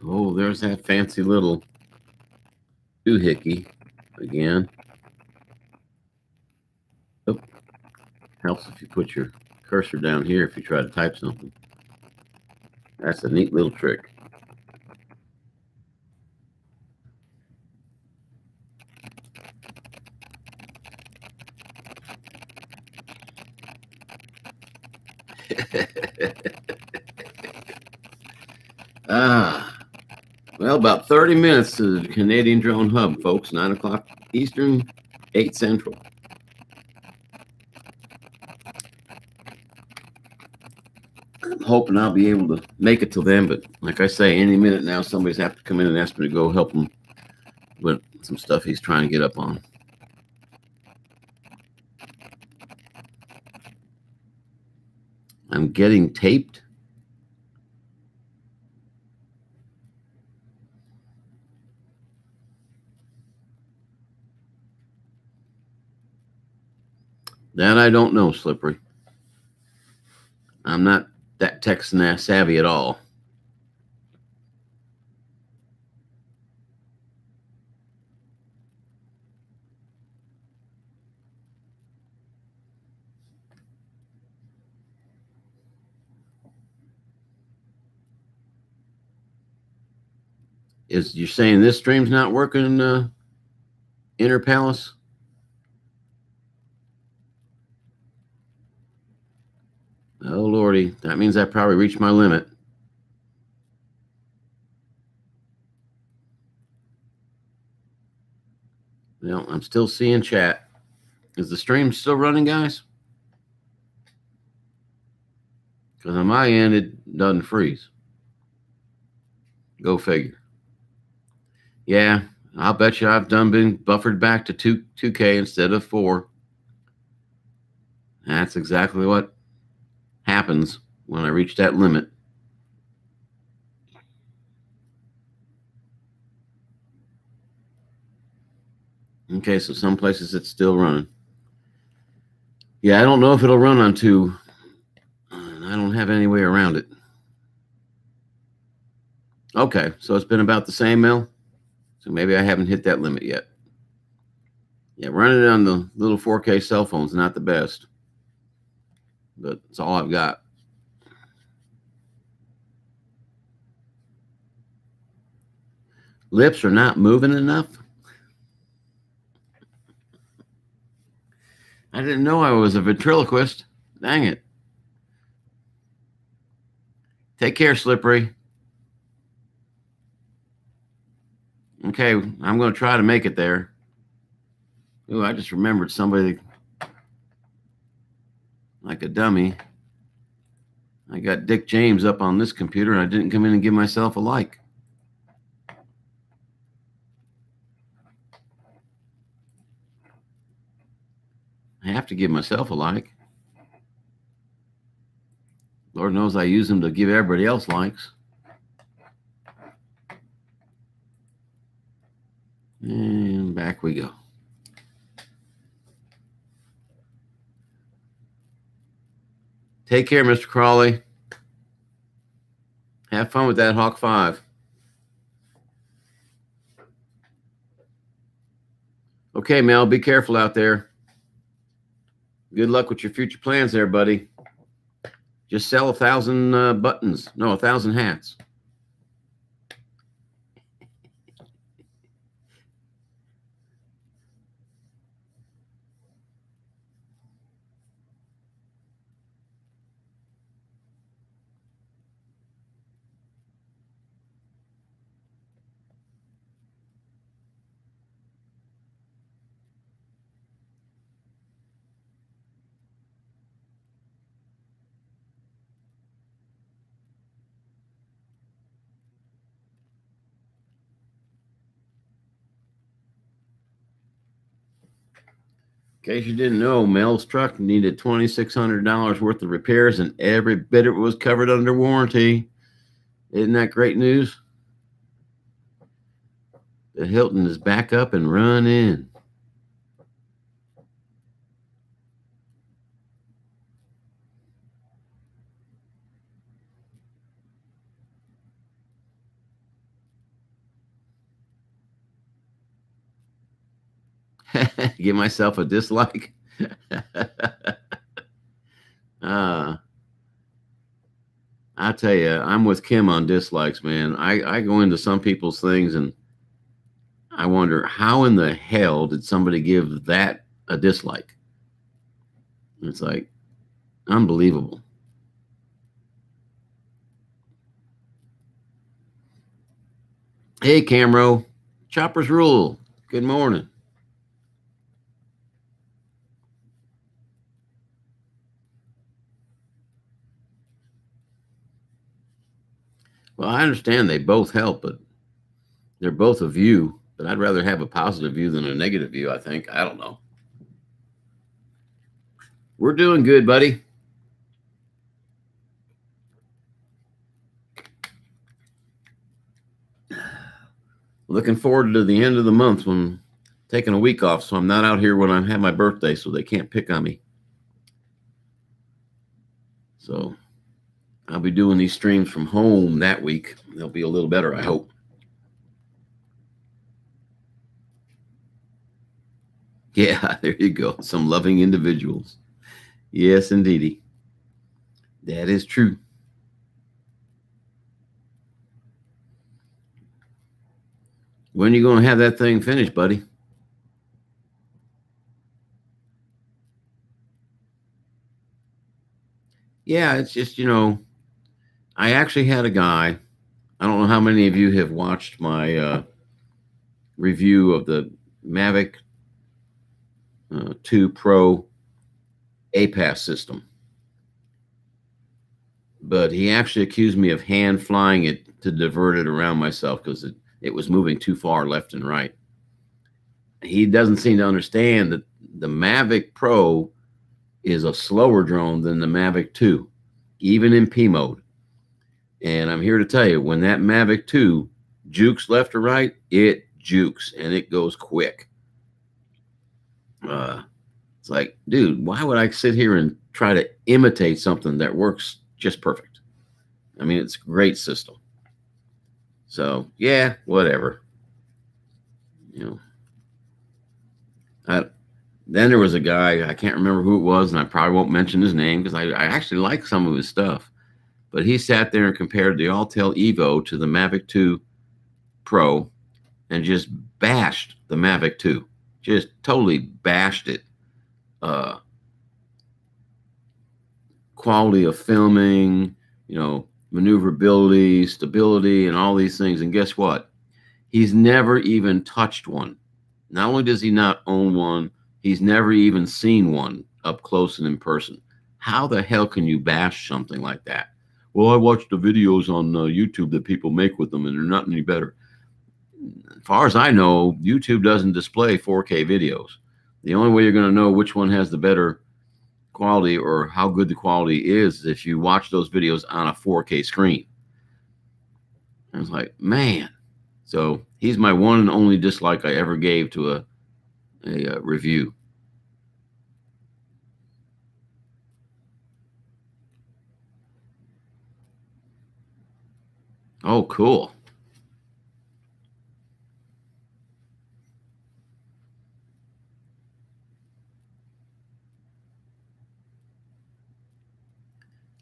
Oh, there's that fancy little doohickey again. Oh, helps if you put your cursor down here if you try to type something. That's a neat little trick. Well, about 30 minutes to the Canadian Drone Hub, folks. 9 o'clock Eastern, 8 Central. I'm hoping I'll be able to make it till then, but like I say, any minute now, somebody's have to come in and ask me to go help him with some stuff he's trying to get up on. I'm getting taped. That I don't know, Slippery. I'm not that tech savvy at all. Is you're saying this stream's not working, Inner Palace? Oh Lordy, that means I probably reached my limit. Well, I'm still seeing chat. Is the stream still running, guys? Because on my end, it doesn't freeze. Go figure. Yeah, I'll bet you I've been buffered back to 2K instead of 4. That's exactly what happens when I reach that limit. Okay, so some places it's still running. Yeah, I don't know if it'll run on 2. I don't have any way around it. Okay, so it's been about the same, Mel? So maybe I haven't hit that limit yet. Yeah, running it on the little 4K cell phone's not the best. But it's all I've got. Lips are not moving enough? I didn't know I was a ventriloquist. Dang it. Take care, Slippery. Okay, I'm going to try to make it there. Ooh, I just remembered somebody like a dummy. I got Dick James up on this computer, and I didn't come in and give myself a like. I have to give myself a like. Lord knows I use them to give everybody else likes. And back we go. Take care, Mr. Crawley. Have fun with that Hawk 5. Okay, Mel, be careful out there. Good luck with your future plans there, buddy. Just sell 1,000 buttons. No, 1,000 hats. In case you didn't know, Mel's truck needed $2,600 worth of repairs, and every bit of it was covered under warranty. Isn't that great news? The Hilton is back up and running. Give myself a dislike. uh, I tell you, I'm with Kim on dislikes, man. I go into some people's things and I wonder how in the hell did somebody give that a dislike? It's like unbelievable. Hey, Camro, Choppers Rule. Good morning. Well, I understand they both help, but they're both a view. But I'd rather have a positive view than a negative view, I think. I don't know. We're doing good, buddy. Looking forward to the end of the month when I'm taking a week off, so I'm not out here when I have my birthday, so they can't pick on me. So I'll be doing these streams from home that week. They'll be a little better, I hope. Yeah, there you go. Some loving individuals. Yes, indeedy. That is true. When are you going to have that thing finished, buddy? Yeah, it's just, I actually had a guy. I don't know how many of you have watched my review of the Mavic 2 Pro APAS system. But he actually accused me of hand flying it to divert it around myself because it was moving too far left and right. He doesn't seem to understand that the Mavic Pro is a slower drone than the Mavic 2, even in P mode. And I'm here to tell you, when that Mavic 2 jukes left or right, it jukes and it goes quick. It's like, dude, why would I sit here and try to imitate something that works just perfect? I mean, it's a great system. So, yeah, whatever. Then there was a guy, I can't remember who it was, and I probably won't mention his name because I actually like some of his stuff. But he sat there and compared the Altel Evo to the Mavic 2 Pro and just bashed the Mavic 2. Just totally bashed it. Quality of filming, maneuverability, stability, and all these things. And guess what? He's never even touched one. Not only does he not own one, he's never even seen one up close and in person. How the hell can you bash something like that? Well, I watched the videos on YouTube that people make with them, and they're not any better. As far as I know, YouTube doesn't display 4K videos. The only way you're going to know which one has the better quality or how good the quality is if you watch those videos on a 4K screen. I was like, man. So he's my one and only dislike I ever gave to a review. Oh, cool.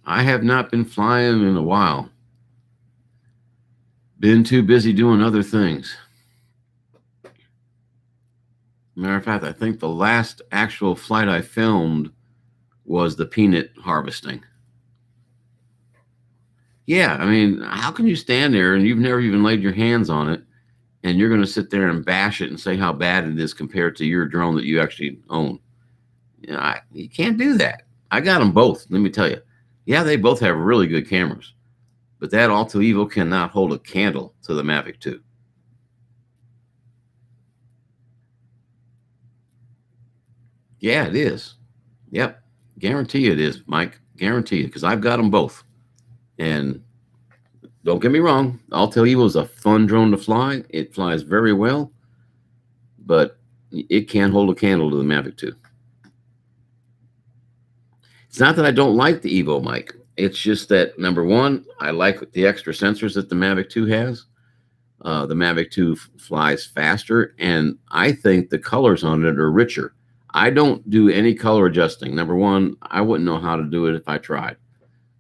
I have not been flying in a while. Been too busy doing other things. Matter of fact, I think the last actual flight I filmed was the peanut harvesting. Yeah, I mean, how can you stand there and you've never even laid your hands on it and you're going to sit there and bash it and say how bad it is compared to your drone that you actually own? You can't do that. I got them both, let me tell you. Yeah, they both have really good cameras, but that Alto Evo cannot hold a candle to the Mavic 2. Yeah, it is. Yep. Guarantee it is, Mike. Guarantee it, because I've got them both. And don't get me wrong, Alto Evo is a fun drone to fly. It flies very well, but it can't hold a candle to the Mavic 2. It's not that I don't like the Evo, Mike. It's just that, number one, I like the extra sensors that the Mavic 2 has. The Mavic 2 flies faster, and I think the colors on it are richer. I don't do any color adjusting. Number one, I wouldn't know how to do it if I tried.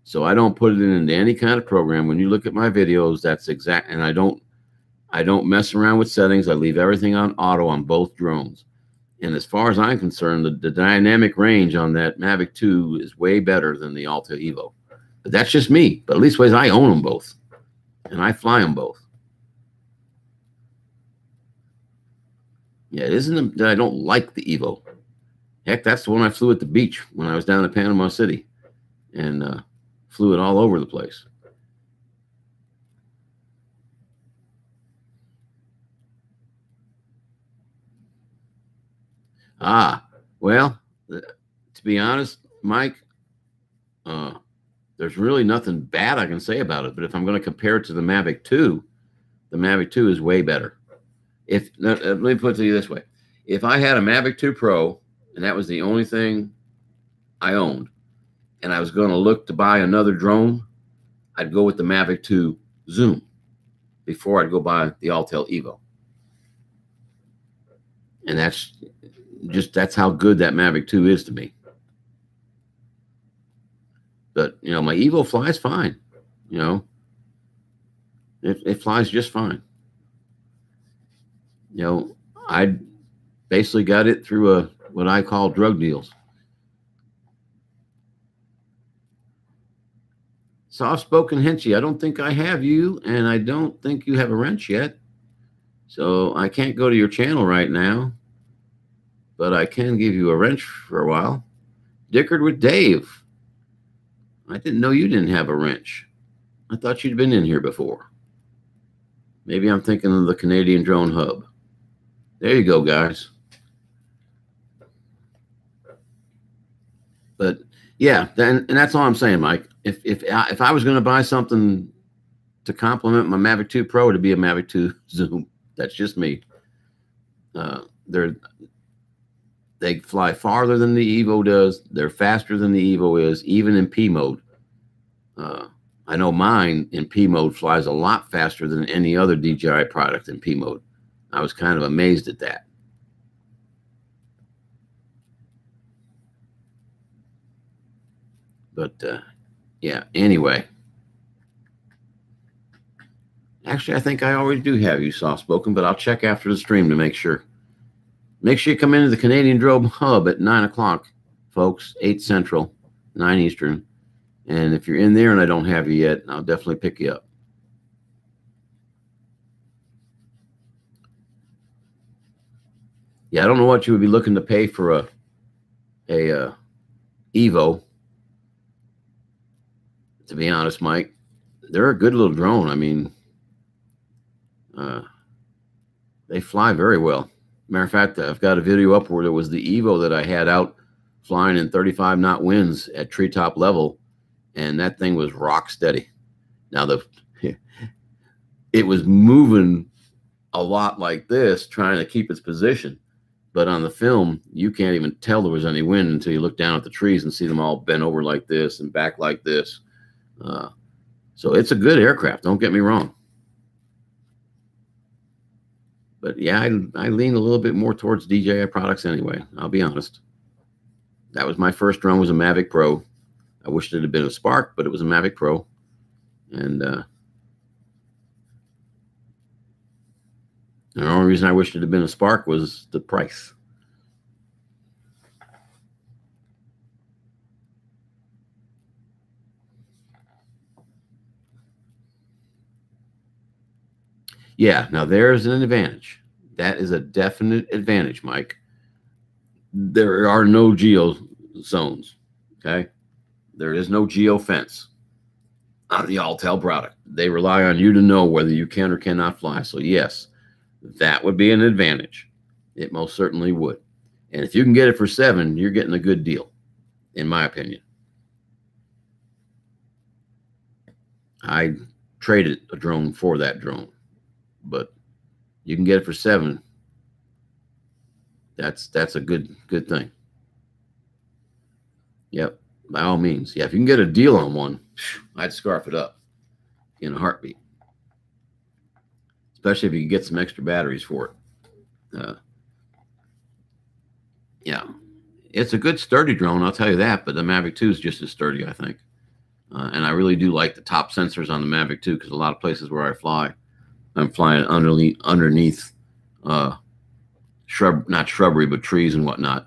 So I don't put it into any kind of program. When you look at my videos, that's exact. And I don't mess around with settings. I leave everything on auto on both drones. And as far as I'm concerned, the dynamic range on that Mavic 2 is way better than the Alta Evo. But that's just me. But at least ways I own them both, and I fly them both. Yeah, it isn't that I don't like the Evo. Heck, that's the one I flew at the beach when I was down in Panama City, and flew it all over the place. Well, to be honest, Mike, there's really nothing bad I can say about it. But if I'm going to compare it to the Mavic 2, the Mavic 2 is way better. Let me put it to you this way. If I had a Mavic 2 Pro, and that was the only thing I owned, and I was going to look to buy another drone, I'd go with the Mavic 2 Zoom before I'd go buy the Altel Evo. And that's how good that Mavic 2 is to me. But, my Evo flies fine. It flies just fine. I basically got it through what I call drug deals. Soft-spoken Henchy, I don't think I have you, and I don't think you have a wrench yet. So I can't go to your channel right now, but I can give you a wrench for a while. Dickard with Dave. I didn't know you didn't have a wrench. I thought you'd been in here before. Maybe I'm thinking of the Canadian Drone Hub. There you go, guys. But yeah, and that's all I'm saying, Mike. If I was going to buy something to complement my Mavic 2 Pro, to be a Mavic 2 Zoom. That's just me. They fly farther than the Evo does. They're faster than the Evo is, even in P mode. I know mine in P mode flies a lot faster than any other DJI product in P mode. I was kind of amazed at that. But yeah, anyway. Actually, I think I already do have you soft-spoken, but I'll check after the stream to make sure. Make sure you come into the Canadian Drone Hub at 9 o'clock, folks, 8 Central, 9 Eastern. And if you're in there and I don't have you yet, I'll definitely pick you up. Yeah, I don't know what you would be looking to pay for a Evo. To be honest, Mike, they're a good little drone. I mean, they fly very well. Matter of fact, I've got a video up where there was the Evo that I had out flying in 35 knot winds at treetop level, and that thing was rock steady. Now it was moving a lot like this, trying to keep its position, but on the film you can't even tell there was any wind until you look down at the trees and see them all bent over like this and back like this. So it's a good aircraft, don't get me wrong. But yeah, I lean a little bit more towards DJI products anyway. I'll be honest. That was my first drone, was a Mavic Pro. I wished it had been a Spark, but it was a Mavic Pro. And the only reason I wished it had been a Spark was the price. Yeah, now there's an advantage. That is a definite advantage, Mike. There are no geo zones, okay? There is no geo fence on the Altel product. They rely on you to know whether you can or cannot fly. So yes, that would be an advantage. It most certainly would. And if you can get it for $7, you're getting a good deal, in my opinion. I traded a drone for that drone, but you can get it for $7. That's a good thing. Yep, by all means. Yeah, if you can get a deal on one, I'd scarf it up in a heartbeat. especially if you can get some extra batteries for it. Yeah, it's a good sturdy drone, I'll tell you that. But the Mavic 2 is just as sturdy, I think. And I really do like the top sensors on the Mavic 2 because a lot of places where I fly, I'm flying underneath not shrubbery, but trees and whatnot.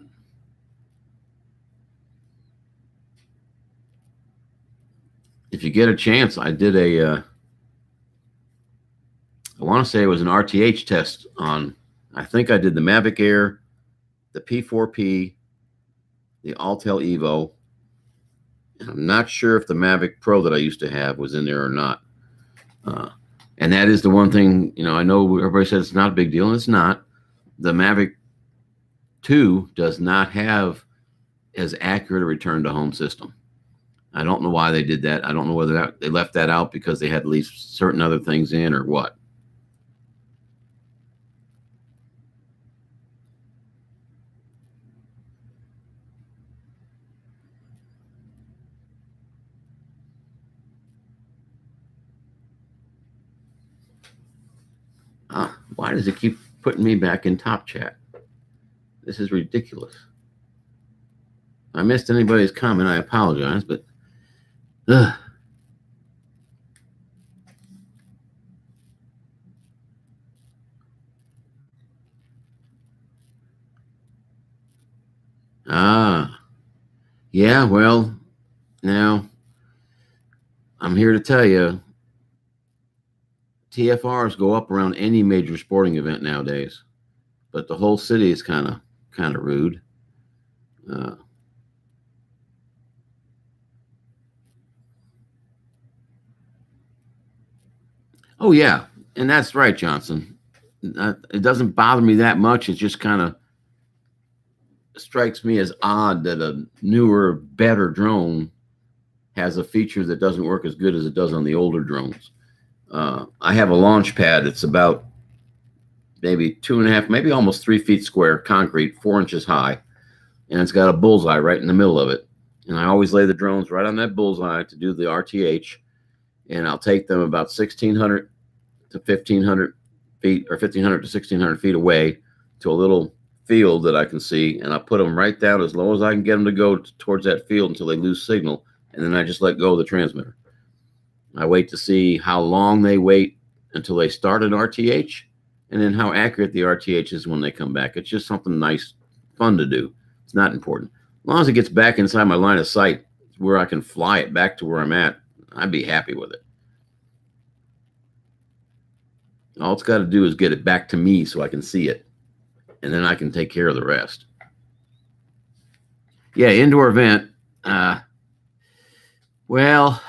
If you get a chance, I did I want to say it was an RTH test on, I think I did the Mavic Air, the P4P, the Altel Evo. And I'm not sure if the Mavic Pro that I used to have was in there or not. And that is the one thing, I know everybody says it's not a big deal, and it's not. The Mavic 2 does not have as accurate a return to home system. I don't know why they did that. I don't know whether they left that out because they had to leave certain other things in or what. Why does it keep putting me back in top chat? This is ridiculous. If I missed anybody's comment, I apologize, but yeah, well, now I'm here to tell you, TFRs go up around any major sporting event nowadays, but the whole city is kind of rude. Oh yeah, and that's right, Johnson. It doesn't bother me that much. It just kind of strikes me as odd that a newer, better drone has a feature that doesn't work as good as it does on the older drones. I have a launch pad. It's about maybe 2.5, maybe almost 3 feet square, concrete, 4 inches high, and it's got a bullseye right in the middle of it. And I always lay the drones right on that bullseye to do the RTH, and I'll take them about 1,600 to 1,500 feet, or 1,500 to 1,600 feet away to a little field that I can see, and I put them right down as low as I can get them to go towards that field until they lose signal, and then I just let go of the transmitter. I wait to see how long they wait until they start an RTH, and then how accurate the RTH is when they come back. It's just something nice, fun to do. It's not important. As long as it gets back inside my line of sight where I can fly it back to where I'm at, I'd be happy with it. All it's got to do is get it back to me so I can see it, and then I can take care of the rest. Yeah, indoor event. Well,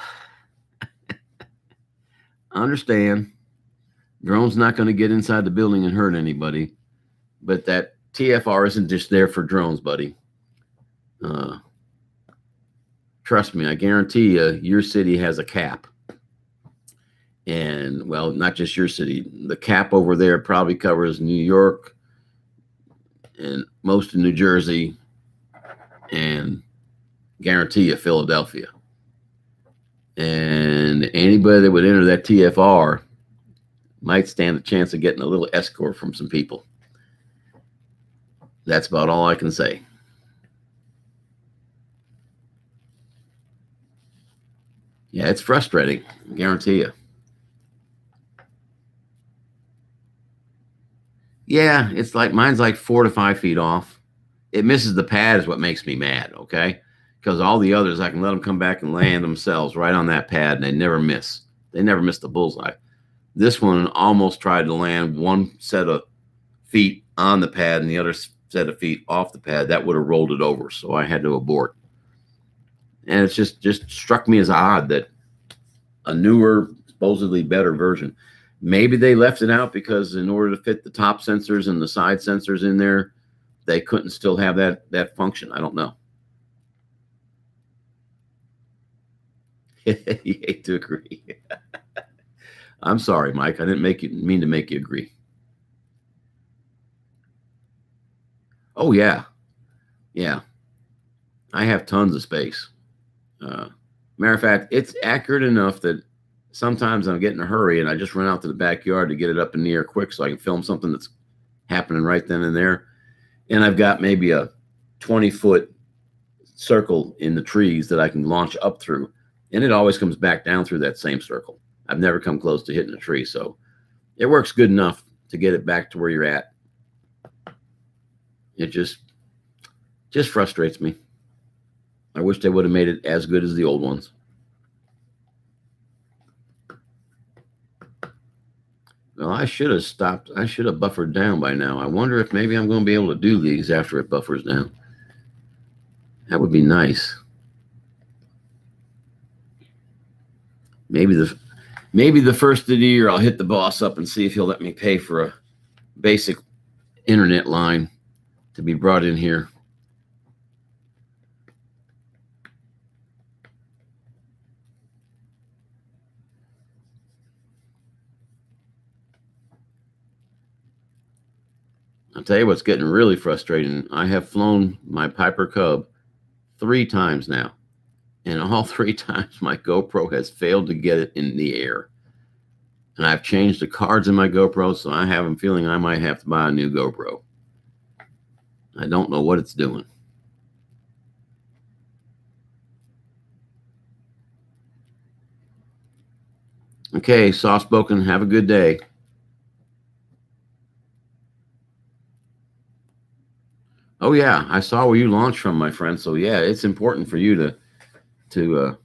I understand. Drone's not going to get inside the building and hurt anybody, but that TFR isn't just there for drones, buddy. Trust me, I guarantee you, your city has a cap. And, well, not just your city. The cap over there probably covers New York and most of New Jersey and guarantee you Philadelphia. And anybody that would enter that TFR might stand a chance of getting a little escort from some people. That's about all I can say. Yeah, it's frustrating, I guarantee you. Yeah, it's like mine's like 4 to 5 feet off. It misses the pad is what makes me mad, okay? Because all the others, I can let them come back and land themselves right on that pad, and they never miss. They never miss the bullseye. This one almost tried to land one set of feet on the pad and the other set of feet off the pad. That would have rolled it over, so I had to abort. And it's just struck me as odd that a newer, supposedly better version. Maybe they left it out because in order to fit the top sensors and the side sensors in there, they couldn't still have that function. I don't know. You hate to agree. I'm sorry, Mike. I didn't mean to make you agree. Oh, yeah. Yeah. I have tons of space. Matter of fact, it's accurate enough that sometimes I'm getting in a hurry and I just run out to the backyard to get it up in the air quick so I can film something that's happening right then and there. And I've got maybe a 20-foot circle in the trees that I can launch up through. And it always comes back down through that same circle. I've never come close to hitting a tree. So it works good enough to get it back to where you're at. It just frustrates me. I wish they would have made it as good as the old ones. Well, I should have stopped. I should have buffered down by now. I wonder if maybe I'm going to be able to do these after it buffers down. That would be nice. Maybe the first of the year I'll hit the boss up and see if he'll let me pay for a basic internet line to be brought in here. I'll tell you what's getting really frustrating. I have flown my Piper Cub 3 times now, and all 3 times my GoPro has failed to get it in the air. And I've changed the cards in my GoPro, so I have a feeling I might have to buy a new GoPro. I don't know what it's doing. Okay, soft spoken, have a good day. Oh yeah, I saw where you launched from, my friend. So yeah, it's important for you to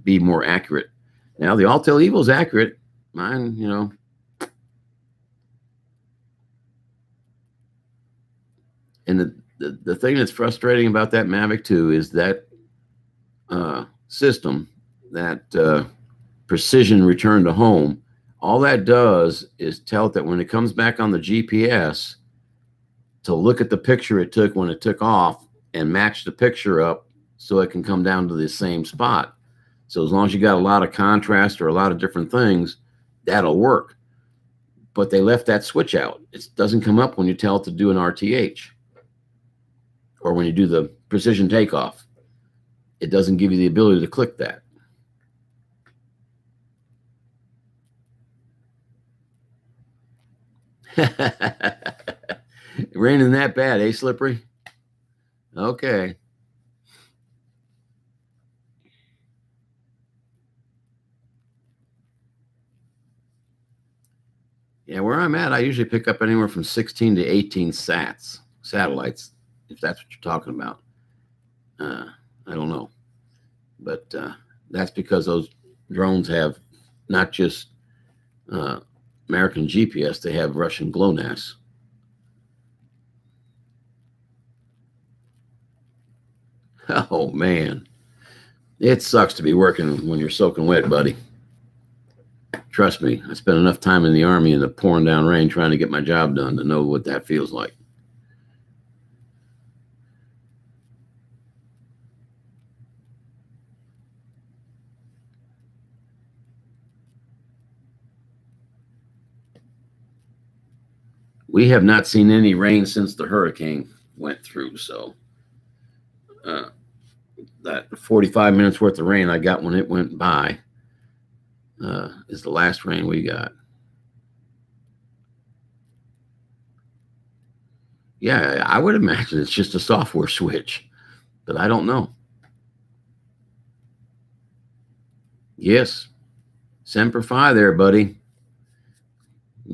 be more accurate. Now the Altel Evo is accurate. Mine, and the thing that's frustrating about that Mavic 2 is that system, that precision return to home. All that does is tell it that when it comes back on the GPS, to look at the picture it took when it took off and match the picture up so it can come down to the same spot. So as long as you got a lot of contrast or a lot of different things, that'll work. But they left that switch out. It doesn't come up when you tell it to do an RTH or when you do the precision takeoff. It doesn't give you the ability to click that. Raining that bad, eh, Slippery? Okay. Yeah, where I'm at, I usually pick up anywhere from 16 to 18 satellites, if that's what you're talking about. I don't know. But that's because those drones have not just American GPS, they have Russian GLONASS. Oh, man. It sucks to be working when you're soaking wet, buddy. Trust me, I spent enough time in the Army in the pouring down rain trying to get my job done to know what that feels like. We have not seen any rain since the hurricane went through, so that 45 minutes worth of rain I got when it went by is the last rain we got. Yeah, I would imagine it's just a software switch, but I don't know. Yes, Semper Fi there, buddy.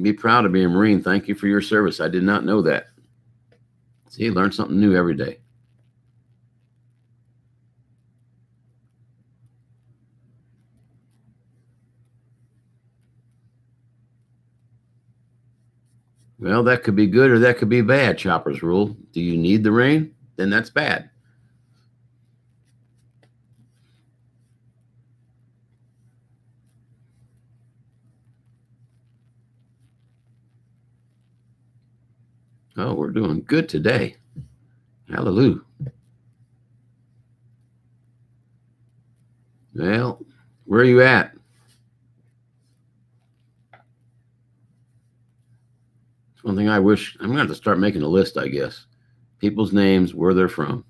Be proud to be a Marine. Thank you for your service. I did not know that. See, learn something new every day. Well, that could be good or that could be bad, Chopper's rule. Do you need the rain? Then that's bad. Oh, we're doing good today. Hallelujah. Well, where are you at? One thing I wish, I'm going to have to start making a list, I guess. People's names, where they're from.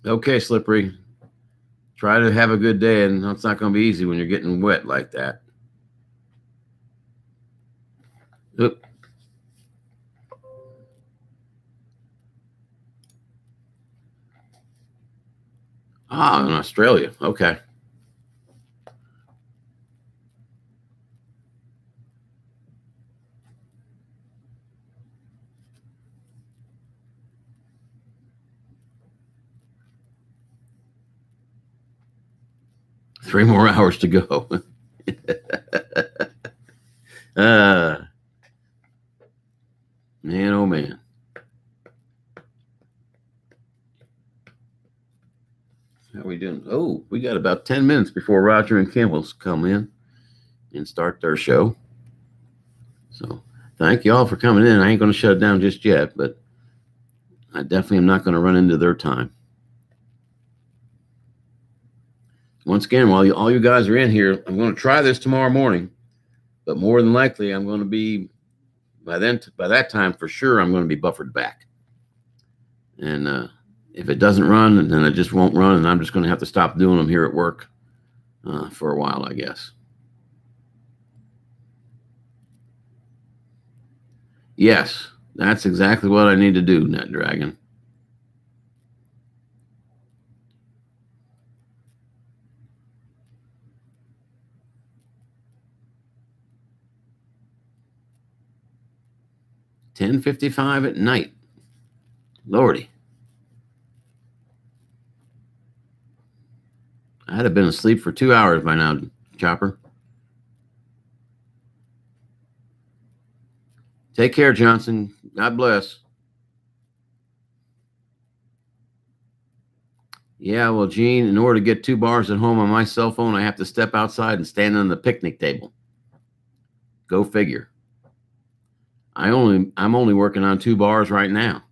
Okay, Slippery. Try to have a good day, and it's not going to be easy when you're getting wet like that. Oop. Ah, in Australia. Okay. Three more hours to go. Man, oh man. How are we doing? Oh, we got about 10 minutes before Roger and Campbell's come in and start their show. So thank you all for coming in. I ain't going to shut it down just yet, but I definitely am not going to run into their time. Once again, while all you guys are in here, I'm going to try this tomorrow morning, but more than likely, I'm going to be by that time for sure, I'm going to be buffered back. And if it doesn't run, then it just won't run, and I'm just going to have to stop doing them here at work for a while, I guess. Yes, that's exactly what I need to do, NetDragon. $10:55 at night. Lordy. I'd have been asleep for 2 hours by now, Chopper. Take care, Johnson. God bless. Yeah, well, Gene, in order to get 2 bars at home on my cell phone, I have to step outside and stand on the picnic table. Go figure. I'm only working on 2 bars right now.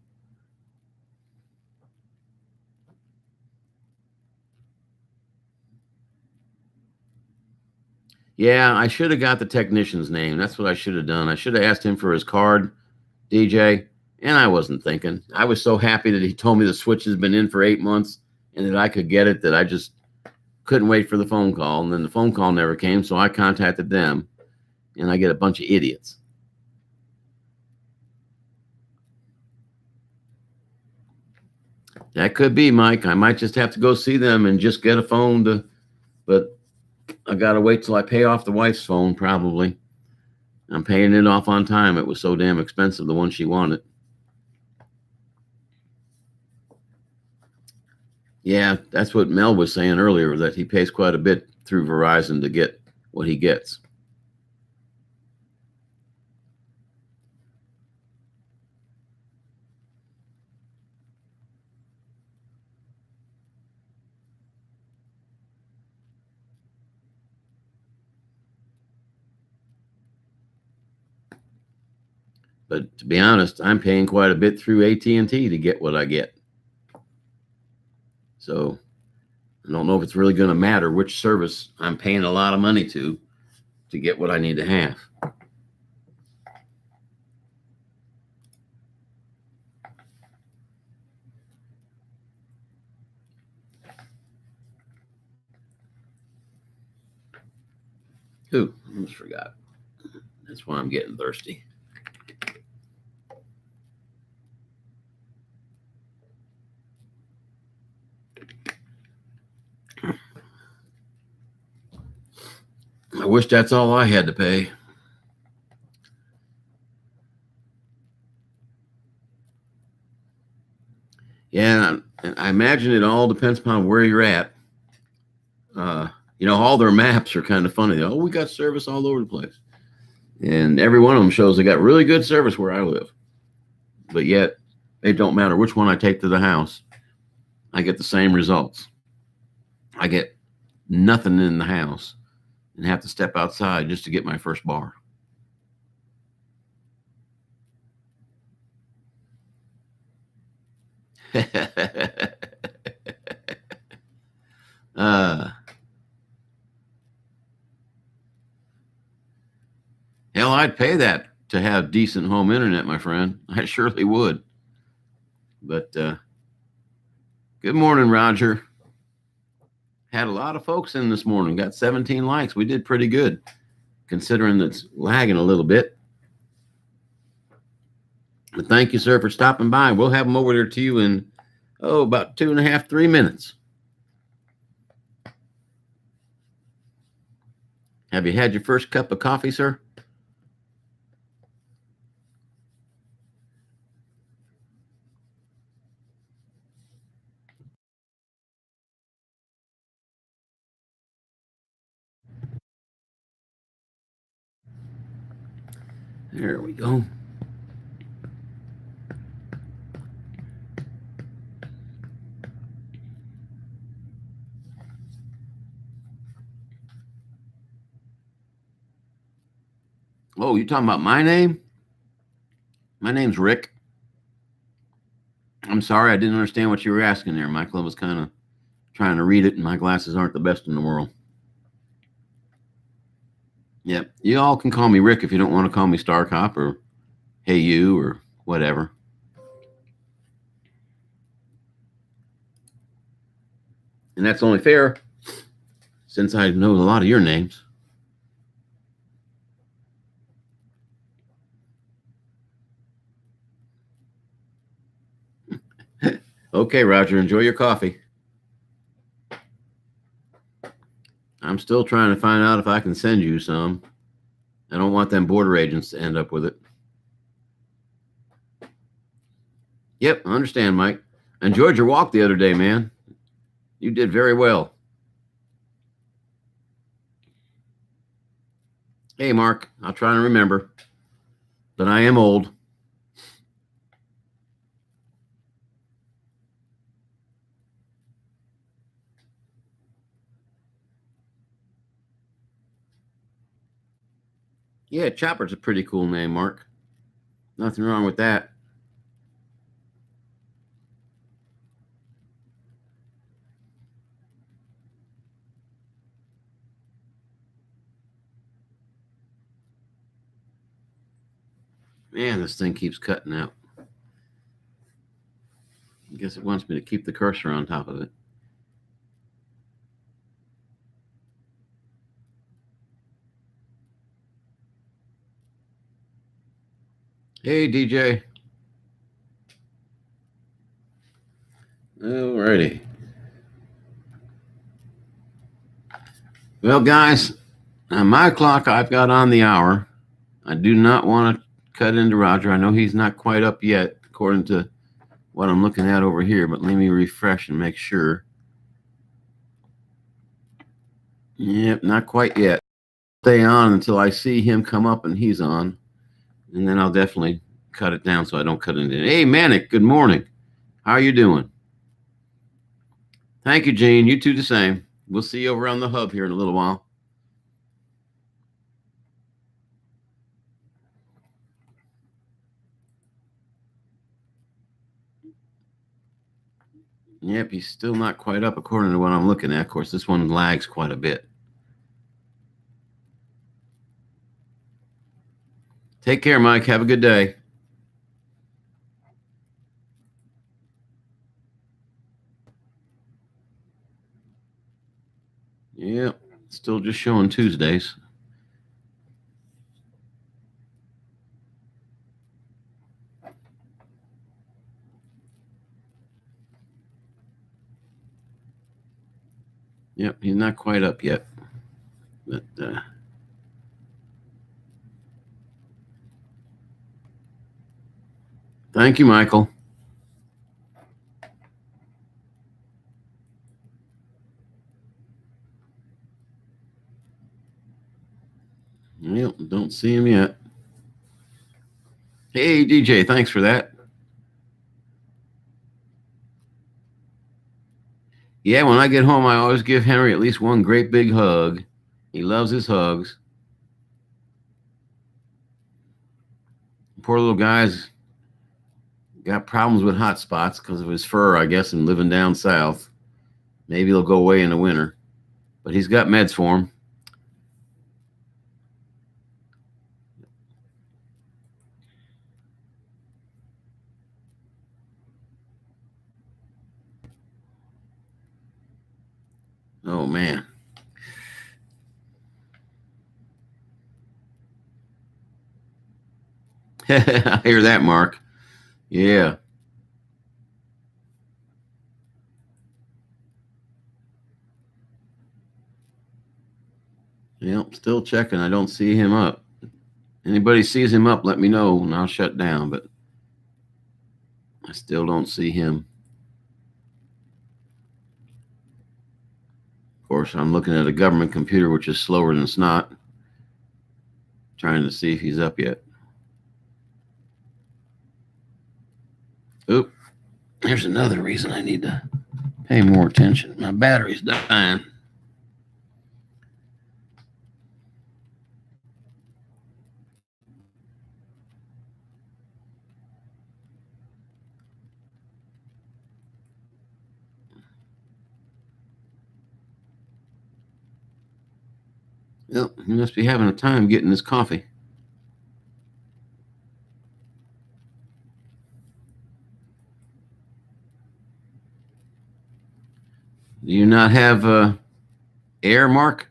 Yeah, I should have got the technician's name. That's what I should have done. I should have asked him for his card, DJ, and I wasn't thinking. I was so happy that he told me the switch has been in for 8 months and that I could get it that I just couldn't wait for the phone call. And then the phone call never came, so I contacted them, and I get a bunch of idiots. That could be, Mike. I might just have to go see them and just get a phone but I got to wait till I pay off the wife's phone, probably. I'm paying it off on time. It was so damn expensive, the one she wanted. Yeah, that's what Mel was saying earlier, that he pays quite a bit through Verizon to get what he gets. But to be honest, I'm paying quite a bit through AT&T to get what I get. So I don't know if it's really going to matter which service I'm paying a lot of money to get what I need to have. Ooh, I almost forgot. That's why I'm getting thirsty. I wish that's all I had to pay. Yeah, I imagine it all depends upon where you're at. All their maps are kind of funny. Oh, we got service all over the place. And every one of them shows they got really good service where I live. But yet, it don't matter which one I take to the house. I get the same results. I get nothing in the house and have to step outside just to get my first bar. Hell, I'd pay that to have decent home internet, my friend. I surely would. But Good morning, Roger. Had a lot of folks in this morning. Got 17 likes. We did pretty good, considering it's lagging a little bit. But thank you, sir, for stopping by. We'll have them over there to you in, about 2.5, 3 minutes. Have you had your first cup of coffee, sir? There we go. Oh, you talking about my name? My name's Rick. I'm sorry, I didn't understand what you were asking there, Michael. I was kind of trying to read it, and my glasses aren't the best in the world. Yep. You all can call me Rick if you don't want to call me StarCop or Hey You or whatever. And that's only fair since I know a lot of your names. Okay, Roger, enjoy your coffee. I'm still trying to find out if I can send you some. I don't want them border agents to end up with it. Yep, I understand, Mike. I enjoyed your walk the other day, man. You did very well. Hey, Mark, I'll try to remember, but I am old. Yeah, Chopper's a pretty cool name, Mark. Nothing wrong with that. Man, this thing keeps cutting out. I guess it wants me to keep the cursor on top of it. Hey, DJ. Alrighty. Well, guys, on my clock, I've got on the hour. I do not want to cut into Roger. I know he's not quite up yet, according to what I'm looking at over here, but let me refresh and make sure. Yep, not quite yet. Stay on until I see him come up and he's on, and then I'll definitely cut it down so I don't cut into it. Hey, Manic, good morning. How are you doing? Thank you, Gene. You too, the same. We'll see you over on the hub here in a little while. Yep, he's still not quite up according to what I'm looking at. Of course, this one lags quite a bit. Take care, Mike. Have a good day. Yep, still just showing Tuesdays. Yep, he's not quite up yet. But thank you, Michael. Yep, don't see him yet. Hey, DJ, thanks for that. Yeah, when I get home, I always give Henry at least one great big hug. He loves his hugs. Poor little guy's got problems with hot spots because of his fur, I guess, and living down south. Maybe he'll go away in the winter, but he's got meds for him. Oh, man. I hear that, Mark. Yeah. Yep, still checking. I don't see him up. Anybody sees him up, let me know, and I'll shut down. But I still don't see him. Of course, I'm looking at a government computer, which is slower than snot, trying to see if he's up yet. Oop, there's another reason I need to pay more attention. My battery's dying. Well, he must be having a time getting his coffee. Do you not have air, Mark?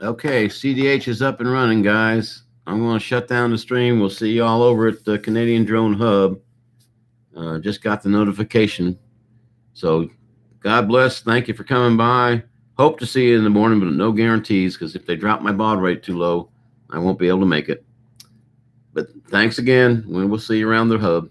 Okay, CDH is up and running, guys. I'm going to shut down the stream. We'll see you all over at the Canadian Drone Hub. Just got the notification. So God bless. Thank you for coming by. Hope to see you in the morning, but no guarantees, because if they drop my baud rate too low, I won't be able to make it. But thanks again. We'll see you around the hub.